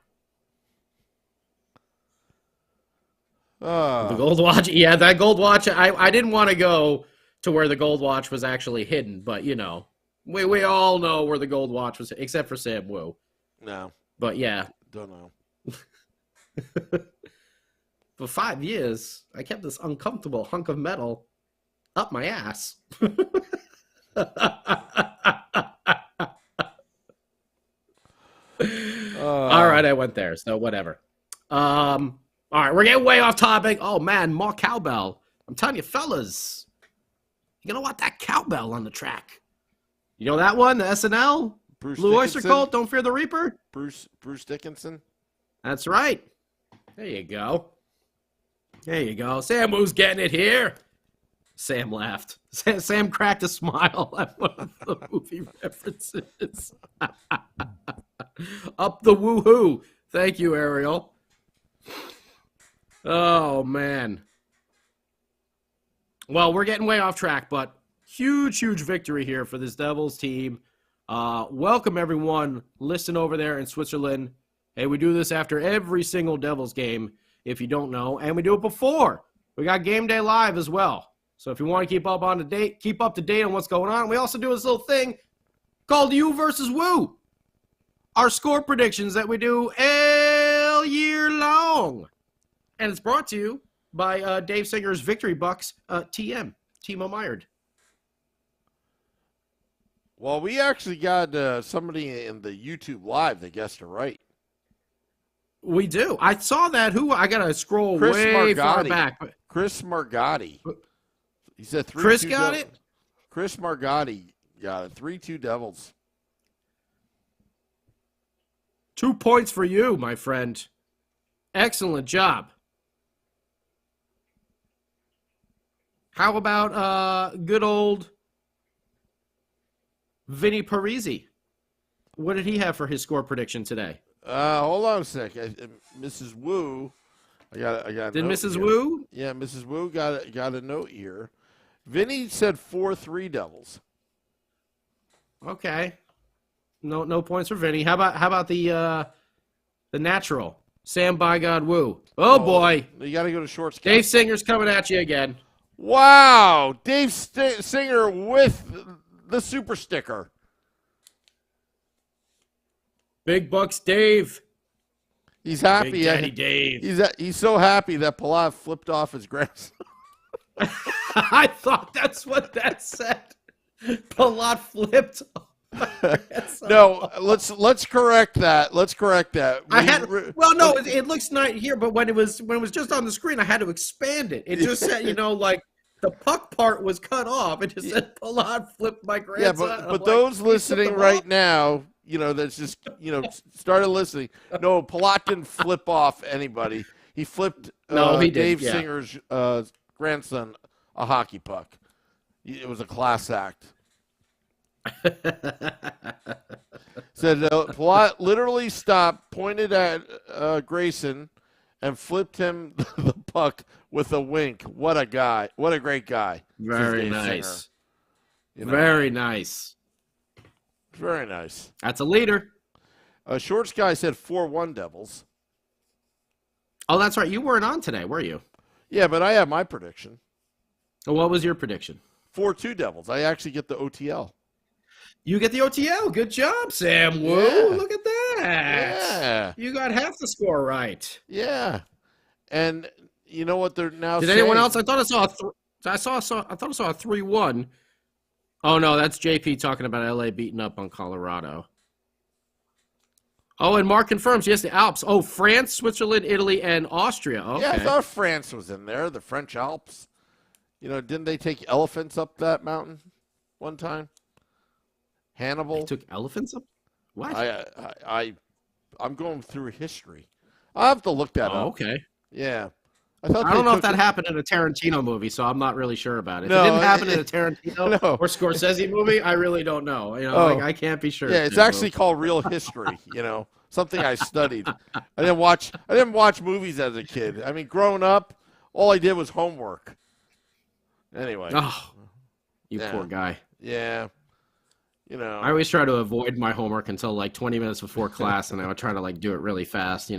C: The gold watch. Yeah, that gold watch. I didn't want to go to where the gold watch was actually hidden, but we all know where the gold watch was, except for Sam Woo.
B: No.
C: But yeah.
B: Don't know.
C: For 5 years, I kept this uncomfortable hunk of metal up my ass. All right, I went there, so whatever. All right, we're getting way off topic. Oh, man, more cowbell. I'm telling you, fellas. You're going to want that cowbell on the track. You know that one, the SNL?
B: Bruce
C: Blue
B: Dickinson?
C: Oyster Cult, Don't Fear the Reaper?
B: Bruce Dickinson?
C: That's right. There you go. There you go. Sam Woo's getting it here. Sam laughed. Sam cracked a smile at one of the movie references. Up the woohoo. Thank you, Ariel. Oh, man. Well, we're getting way off track, but huge victory here for this Devils team. Welcome, everyone. Listen over there in Switzerland. Hey, we do this after every single Devils game, if you don't know, and we do it before. We got Game Day Live as well. So if you want to keep up to date on what's going on, we also do this little thing called You versus Woo. Our score predictions that we do all year long. And it's brought to you by Dave Singer's Victory Bucks, Timo Meier.
B: Well, we actually got somebody in the YouTube Live that guessed it right.
C: We do. I saw that. Who? I got to scroll
B: Chris
C: way
B: Margotti.
C: far back.
B: Chris Margotti. He said 3-2.
C: Chris got it?
B: Chris Margotti got it. 3-2 Devils.
C: 2 points for you, my friend. Excellent job. How about good old Vinny Parisi? What did he have for his score prediction today?
B: Hold on a sec. Mrs. Wu, I got.
C: Did Mrs. Wu?
B: Yeah, Mrs. Wu got a note here. Vinny said 4-3 Devils.
C: Okay. No points for Vinny. How about the natural Sam By God Wu? Oh boy,
B: You got to go to shorts.
C: Dave Singer's coming at you again.
B: Wow, Dave Singer with the super sticker.
C: Big bucks, Dave.
B: He's happy.
C: Big Daddy Dave.
B: He's so happy that Palat flipped off his grandson.
C: I thought that's what that said. Palat flipped.
B: No, let's correct that. Let's correct that.
C: It looks nice here, but when it was just on the screen, I had to expand it. It just said, like the puck part was cut off. It just said Palat flipped my grandson.
B: Yeah, but those listening right now, that's just started listening. No, Palat didn't flip off anybody. He flipped
C: he did,
B: Dave
C: yeah.
B: Singer's grandson a hockey puck. It was a class act. Said Palat literally stopped, pointed at Grayson, and flipped him the puck with a wink. What a guy! What a great guy!
C: Very nice. Very nice.
B: Very nice.
C: That's a leader.
B: Shorts guy said 4-1 Devils.
C: Oh, that's right. You weren't on today, were you?
B: Yeah, but I have my prediction.
C: What was your prediction?
B: 4-2 Devils. I actually get the OTL.
C: You get the OTL. Good job, Sam Wu.
B: Yeah.
C: Look at that.
B: Yeah.
C: You got half the score right.
B: Yeah. And you know what they're now
C: Did
B: saying?
C: anyone else? I thought I saw I thought I saw a 3-1. Oh no, that's JP talking about LA beating up on Colorado. Oh, and Mark confirms, yes, the Alps. Oh, France, Switzerland, Italy, and Austria. Okay.
B: Yeah, I thought France was in there, the French Alps. Didn't they take elephants up that mountain one time? Hannibal.
C: They took elephants up? What?
B: I'm going through history. I'll have to look that up.
C: Okay.
B: Yeah.
C: I don't know if that happened in a Tarantino movie, so I'm not really sure about it. If it didn't happen in a Tarantino or Scorsese movie, I really don't know. I can't be sure.
B: Yeah, it's actually called real history, something I studied. I didn't watch movies as a kid. I mean, growing up, all I did was homework. Anyway.
C: Oh, you poor guy.
B: Yeah.
C: I always try to avoid my homework until like 20 minutes before class, and I would try to do it really fast,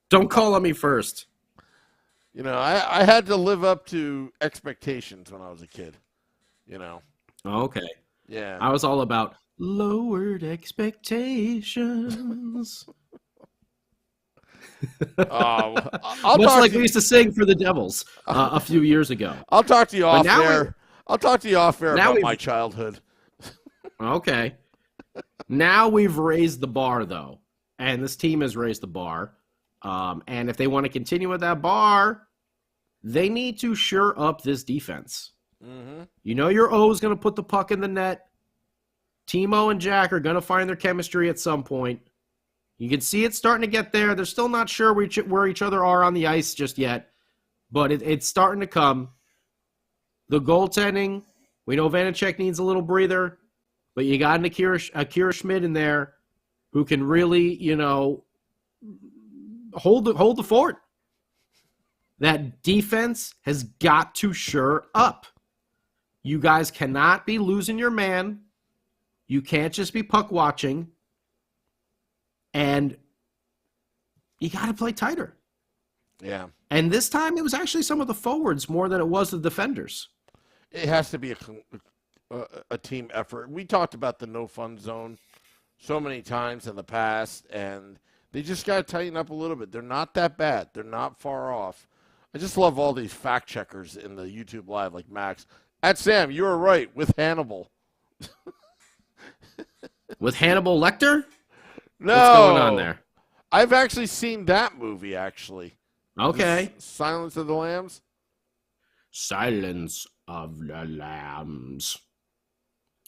C: Don't call on me first.
B: I had to live up to expectations when I was a kid,
C: Okay.
B: Yeah.
C: I was all about lowered expectations. Much like we used to sing for the Devils a few years ago.
B: I'll talk to you off air. I'll talk to you off air about my childhood.
C: Okay. Now we've raised the bar, though, and this team has raised the bar. And if they want to continue with that bar, they need to shore up this defense.
B: Mm-hmm.
C: Your O is going to put the puck in the net. Timo and Jack are going to find their chemistry at some point. You can see it starting to get there. They're still not sure where each other are on the ice just yet, but it's starting to come. The goaltending, we know Vanacek needs a little breather, but you got Akira Schmidt in there who can really, hold the fort. That defense has got to shore up. You guys cannot be losing your man. You can't just be puck watching. And you got to play tighter.
B: Yeah.
C: And this time it was actually some of the forwards more than it was the defenders.
B: It has to be a team effort. We talked about the no fun zone so many times in the past, and they just got to tighten up a little bit. They're not that bad. They're not far off. I just love all these fact checkers in the YouTube Live, like Max. At Sam, you were right with Hannibal.
C: With Hannibal Lecter?
B: No.
C: What's going on there?
B: I've actually seen that movie, actually.
C: Okay.
B: Silence of the Lambs?
C: Silence of the Lambs.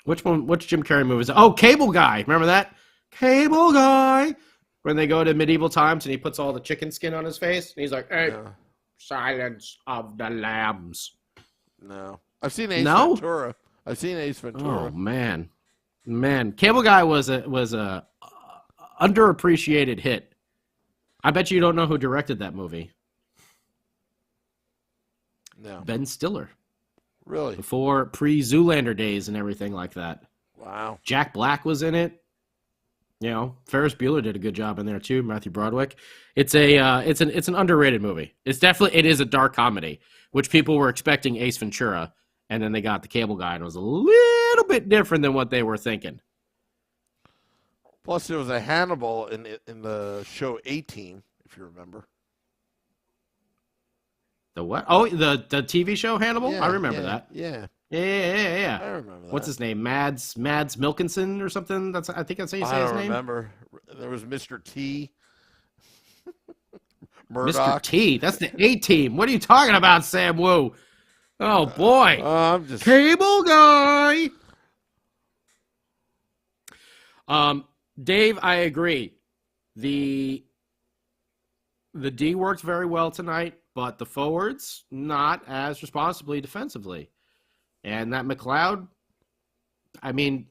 C: Which one? Which Jim Carrey movie is that? Oh, Cable Guy. Remember that? Cable Guy. When they go to medieval times and he puts all the chicken skin on his face. And he's like, hey,
B: Yeah.
C: Silence of the Lambs.
B: No. I've seen Ace Ventura.
C: Oh, man. Man, Cable Guy was a underappreciated hit. I bet you don't know who directed that movie.
B: No.
C: Ben Stiller.
B: Really?
C: Before pre-Zoolander days and everything like that.
B: Wow.
C: Jack Black was in it. You know, Ferris Bueller did a good job in there too. Matthew Broderick. It's an underrated movie. It is a dark comedy, which people were expecting Ace Ventura, and then they got the Cable Guy, and it was a little bit different than what they were thinking.
B: Plus, there was a Hannibal in the show A-Team, if you remember.
C: The what? Oh, the TV show Hannibal?
B: Yeah,
C: I remember that.
B: Yeah.
C: Yeah.
B: I remember that.
C: What's his name? Mads Milkinson or something? I think that's how you say his name.
B: I don't remember. There was Mr. T.
C: Mr.
B: Murdoch.
C: T. That's the A-Team. What are you talking about, Sam Wu? Oh, boy.
B: I'm just...
C: Cable Guy. Dave, I agree. The D worked very well tonight, but the forwards not as responsibly defensively. And that McLeod, I mean,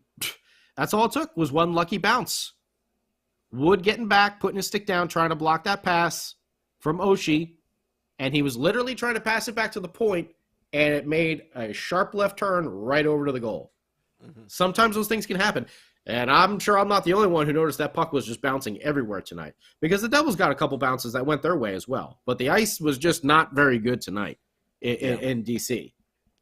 C: that's all it took was one lucky bounce. Wood getting back, putting his stick down, trying to block that pass from Oshie, and he was literally trying to pass it back to the point, and it made a sharp left turn right over to the goal. Mm-hmm. Sometimes those things can happen. And I'm sure I'm not the only one who noticed that puck was just bouncing everywhere tonight, because the Devils got a couple bounces that went their way as well. But the ice was just not very good tonight in D.C.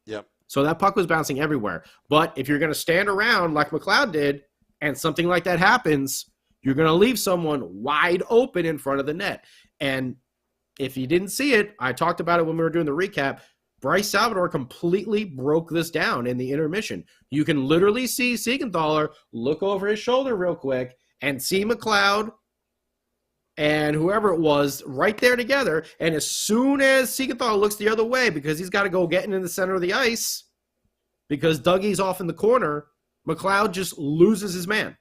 B: Yep.
C: So that puck was bouncing everywhere. But if you're going to stand around like McLeod did and something like that happens, you're going to leave someone wide open in front of the net. And if you didn't see it, I talked about it when we were doing the recap, Bryce Salvador completely broke this down in the intermission. You can literally see Siegenthaler look over his shoulder real quick and see McLeod and whoever it was right there together. And as soon as Siegenthaler looks the other way, because he's got to go getting in the center of the ice, because Dougie's off in the corner, McLeod just loses his man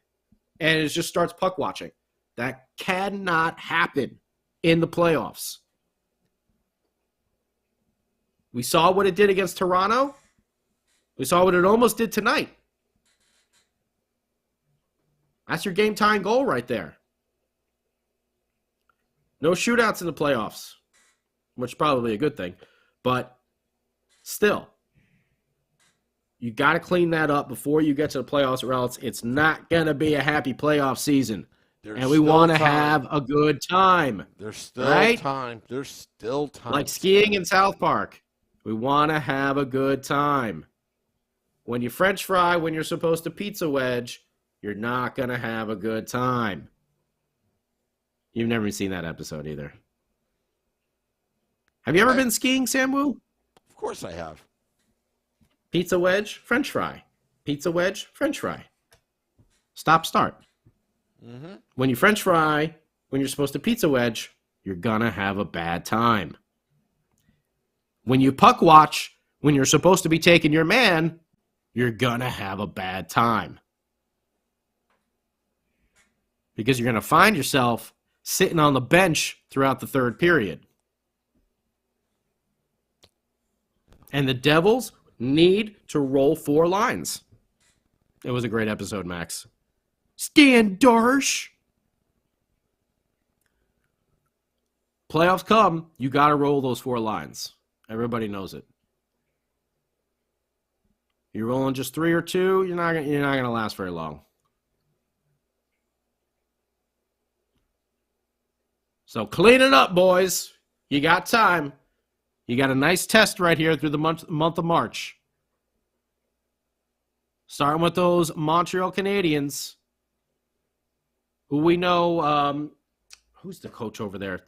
C: and it just starts puck watching. That cannot happen in the playoffs. We saw what it did against Toronto. We saw what it almost did tonight. That's your game-tying goal right there. No shootouts in the playoffs, which is probably a good thing. But still, you got to clean that up before you get to the playoffs, or else it's not going to be a happy playoff season. And we want to have a good time.
B: There's still time. There's still time.
C: Like skiing in South Park. We want to have a good time. When you French fry when you're supposed to pizza wedge, you're not going to have a good time. You've never seen that episode either. Have you ever been skiing, Sam Wu?
B: Of course I have.
C: Pizza wedge, French fry. Pizza wedge, French fry. Stop, start. Mm-hmm. When you French fry when you're supposed to pizza wedge, you're going to have a bad time. When you puck watch when you're supposed to be taking your man, you're going to have a bad time. Because you're going to find yourself sitting on the bench throughout the third period. And the Devils need to roll 4 lines. It was a great episode, Max. Stan Darsh. Playoffs come, you got to roll those 4 lines. Everybody knows it. You're rolling just 3 or 2, you're not going to last very long. So clean it up, boys. You got time. You got a nice test right here through the month of March. Starting with those Montreal Canadiens, who we know, who's the coach over there?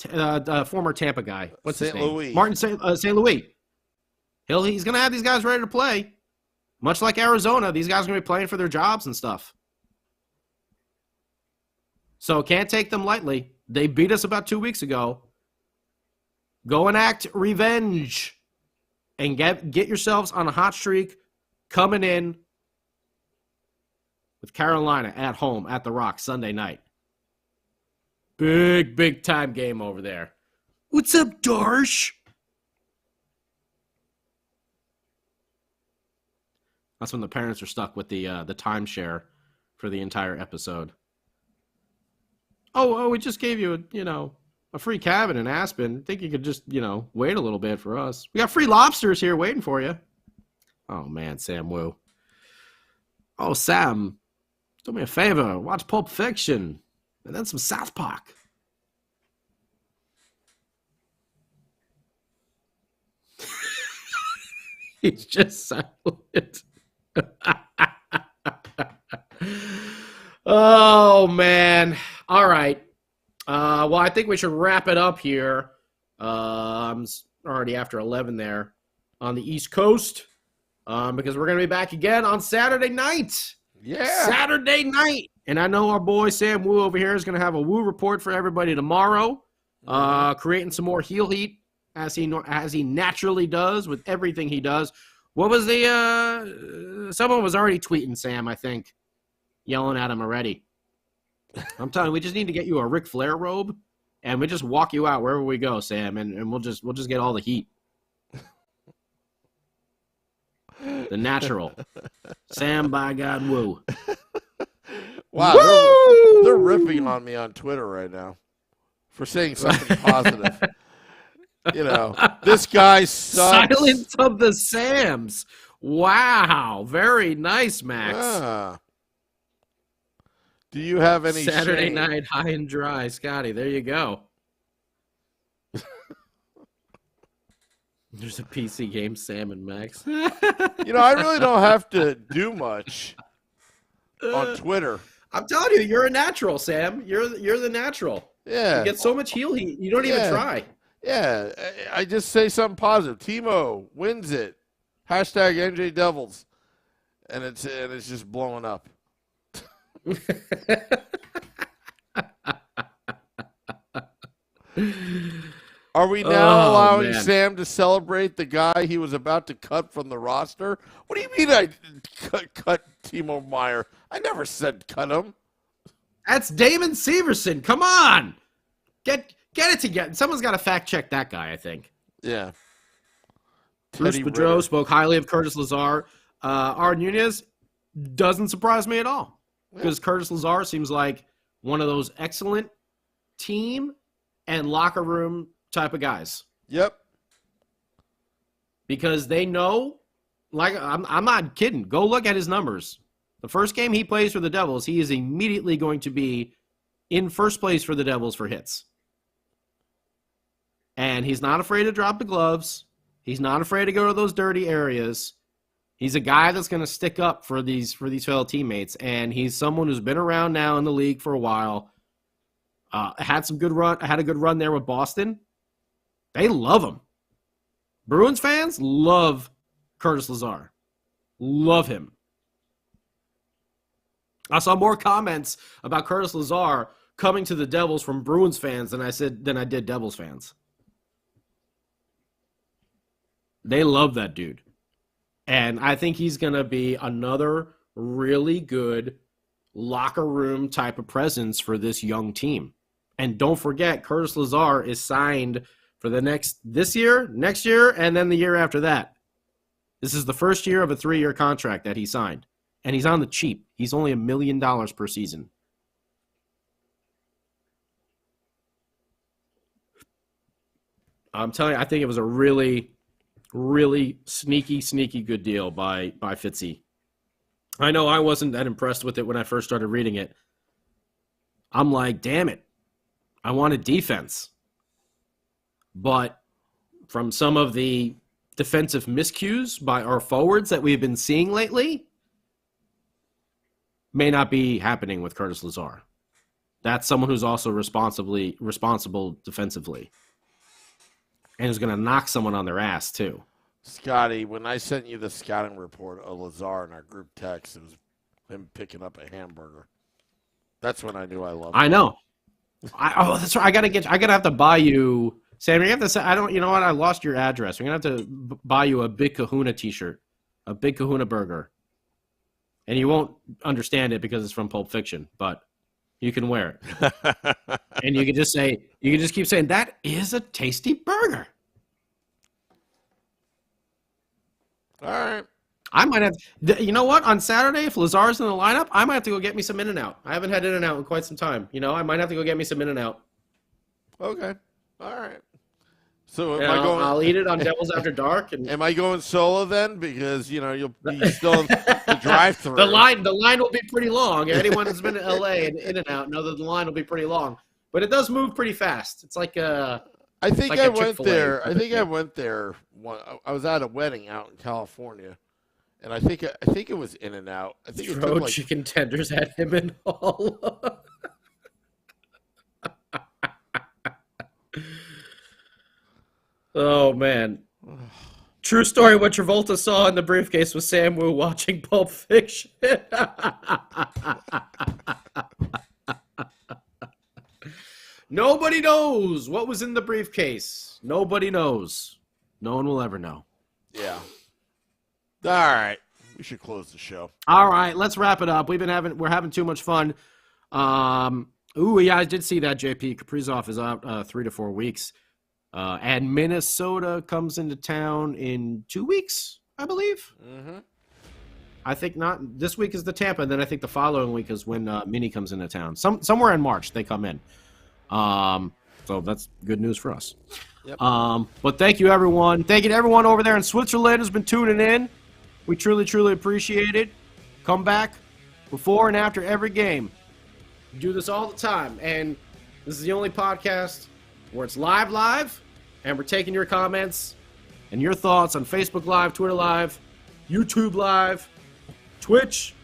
C: Former Tampa guy. What's his name?
B: St. Louis.
C: Martin St. Louis. He's going to have these guys ready to play. Much like Arizona, these guys are going to be playing for their jobs and stuff. So can't take them lightly. They beat us about 2 weeks ago. Go and act revenge and get yourselves on a hot streak coming in with Carolina at home at the Rock Sunday night. Big time game over there. What's up, Darsh? That's when the parents are stuck with the timeshare for the entire episode. Oh, we just gave you a free cabin in Aspen. I think you could just, wait a little bit for us. We got free lobsters here waiting for you. Oh, man, Sam Wu. Oh, Sam, do me a favor. Watch Pulp Fiction and then some South Park. He's just silent. Oh, man. All right. Well, I think we should wrap it up here. I'm already after 11 there on the East Coast because we're going to be back again on Saturday night.
B: Yeah.
C: Saturday night. And I know our boy Sam Wu over here is going to have a Wu report for everybody tomorrow, creating some more heel heat as he naturally does with everything he does. What was someone was already tweeting Sam, I think, yelling at him already. I'm telling you, we just need to get you a Ric Flair robe, and we just walk you out wherever we go, Sam, and we'll just get all the heat. The natural. Sam by God Wu.
B: Wow, they're ripping on me on Twitter right now for saying something positive. This guy sucks.
C: Silence of the Sams. Wow, very nice, Max.
B: Yeah. Do you have any
C: Saturday
B: shame?
C: night high and dry, Scotty? There you go. There's a PC game, Sam and Max.
B: I really don't have to do much on Twitter.
C: I'm telling you, you're a natural, Sam. You're the natural.
B: Yeah.
C: You get so much heel heat, you don't even try.
B: Yeah, I just say something positive. Timo wins it. Hashtag NJ Devils, and it's just blowing up. Are we now allowing Sam to celebrate the guy he was about to cut from the roster? What do you mean I cut Timo Meier? I never said cut him.
C: That's Damon Severson. Come on. Get it together. Someone's got to fact check that guy, I think.
B: Yeah.
C: Bruce Boudreau spoke highly of Curtis Lazar. Aaron Nunez doesn't surprise me at all because Curtis Lazar seems like one of those excellent team and locker room type of guys.
B: Yep.
C: Because they know, like I'm not kidding. Go look at his numbers. The first game he plays for the Devils, he is immediately going to be in first place for the Devils for hits. And he's not afraid to drop the gloves. He's not afraid to go to those dirty areas. He's a guy that's going to stick up for these fellow teammates, and he's someone who's been around now in the league for a while. Had a good run there with Boston. They love him. Bruins fans love Curtis Lazar. Love him. I saw more comments about Curtis Lazar coming to the Devils from Bruins fans than I did Devils fans. They love that dude. And I think he's going to be another really good locker room type of presence for this young team. And don't forget, Curtis Lazar is signed for this year, next year, and then the year after that. This is the first year of a 3-year contract that he signed. And he's on the cheap. He's only $1 million per season. I'm telling you, I think it was a really, really sneaky good deal by Fitzy. I know I wasn't that impressed with it when I first started reading it. I'm like, damn it. I wanted defense. But from some of the defensive miscues by our forwards that we've been seeing lately, may not be happening with Curtis Lazar. That's someone who's also responsible defensively. And is going to knock someone on their ass, too.
B: Scotty, when I sent you the scouting report of Lazar in our group text, it was him picking up a hamburger. That's when I knew I loved him.
C: I know. That's right. I gotta have to buy you, Sam. You have to say, I don't. You know what? I lost your address. We're gonna have to buy you a Big Kahuna T-shirt, a Big Kahuna burger, and you won't understand it because it's from Pulp Fiction, but you can wear it, and you can just keep saying that is a tasty burger.
B: All right.
C: I might have. You know what? On Saturday, if Lazar's in the lineup, I might have to go get me some In-N-Out. I haven't had In-N-Out in quite some time. You know, I might have to go get me some In-N-Out.
B: Okay. All right. So
C: I'll eat it on Devils After Dark. And
B: am I going solo then? Because you'll be still the drive-through.
C: The line will be pretty long. Anyone who's been to LA and In-N-Out know that the line will be pretty long. But it does move pretty fast. It's like
B: I think I went there. I think I went there. I was at a wedding out in California. And I think it was In-N-Out. I think
C: throw chicken tenders at him and all. Oh man! True story. What Travolta saw in the briefcase was Sam Wu watching Pulp Fiction. Nobody knows what was in the briefcase. Nobody knows. No one will ever know.
B: Yeah. All right, we should close the show.
C: All right, let's wrap it up. We're having too much fun. Yeah, I did see that. JP Kaprizov is out 3 to 4 weeks, and Minnesota comes into town in 2 weeks, I believe.
B: Mm-hmm.
C: I think not. This week is the Tampa, and then I think the following week is when Mini comes into town. Somewhere in March they come in. So that's good news for us.
B: Yep.
C: But thank you, everyone. Thank you to everyone over there in Switzerland who's been tuning in. We truly, truly appreciate it. Come back before and after every game. We do this all the time. And this is the only podcast where it's live, and we're taking your comments and your thoughts on Facebook Live, Twitter Live, YouTube Live, Twitch.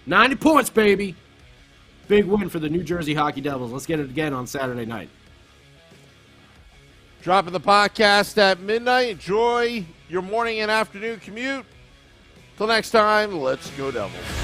C: 90 points, baby. Big win for the New Jersey Hockey Devils. Let's get it again on Saturday night.
B: Dropping the podcast at midnight. Enjoy your morning and afternoon commute. Till next time, let's go Devils.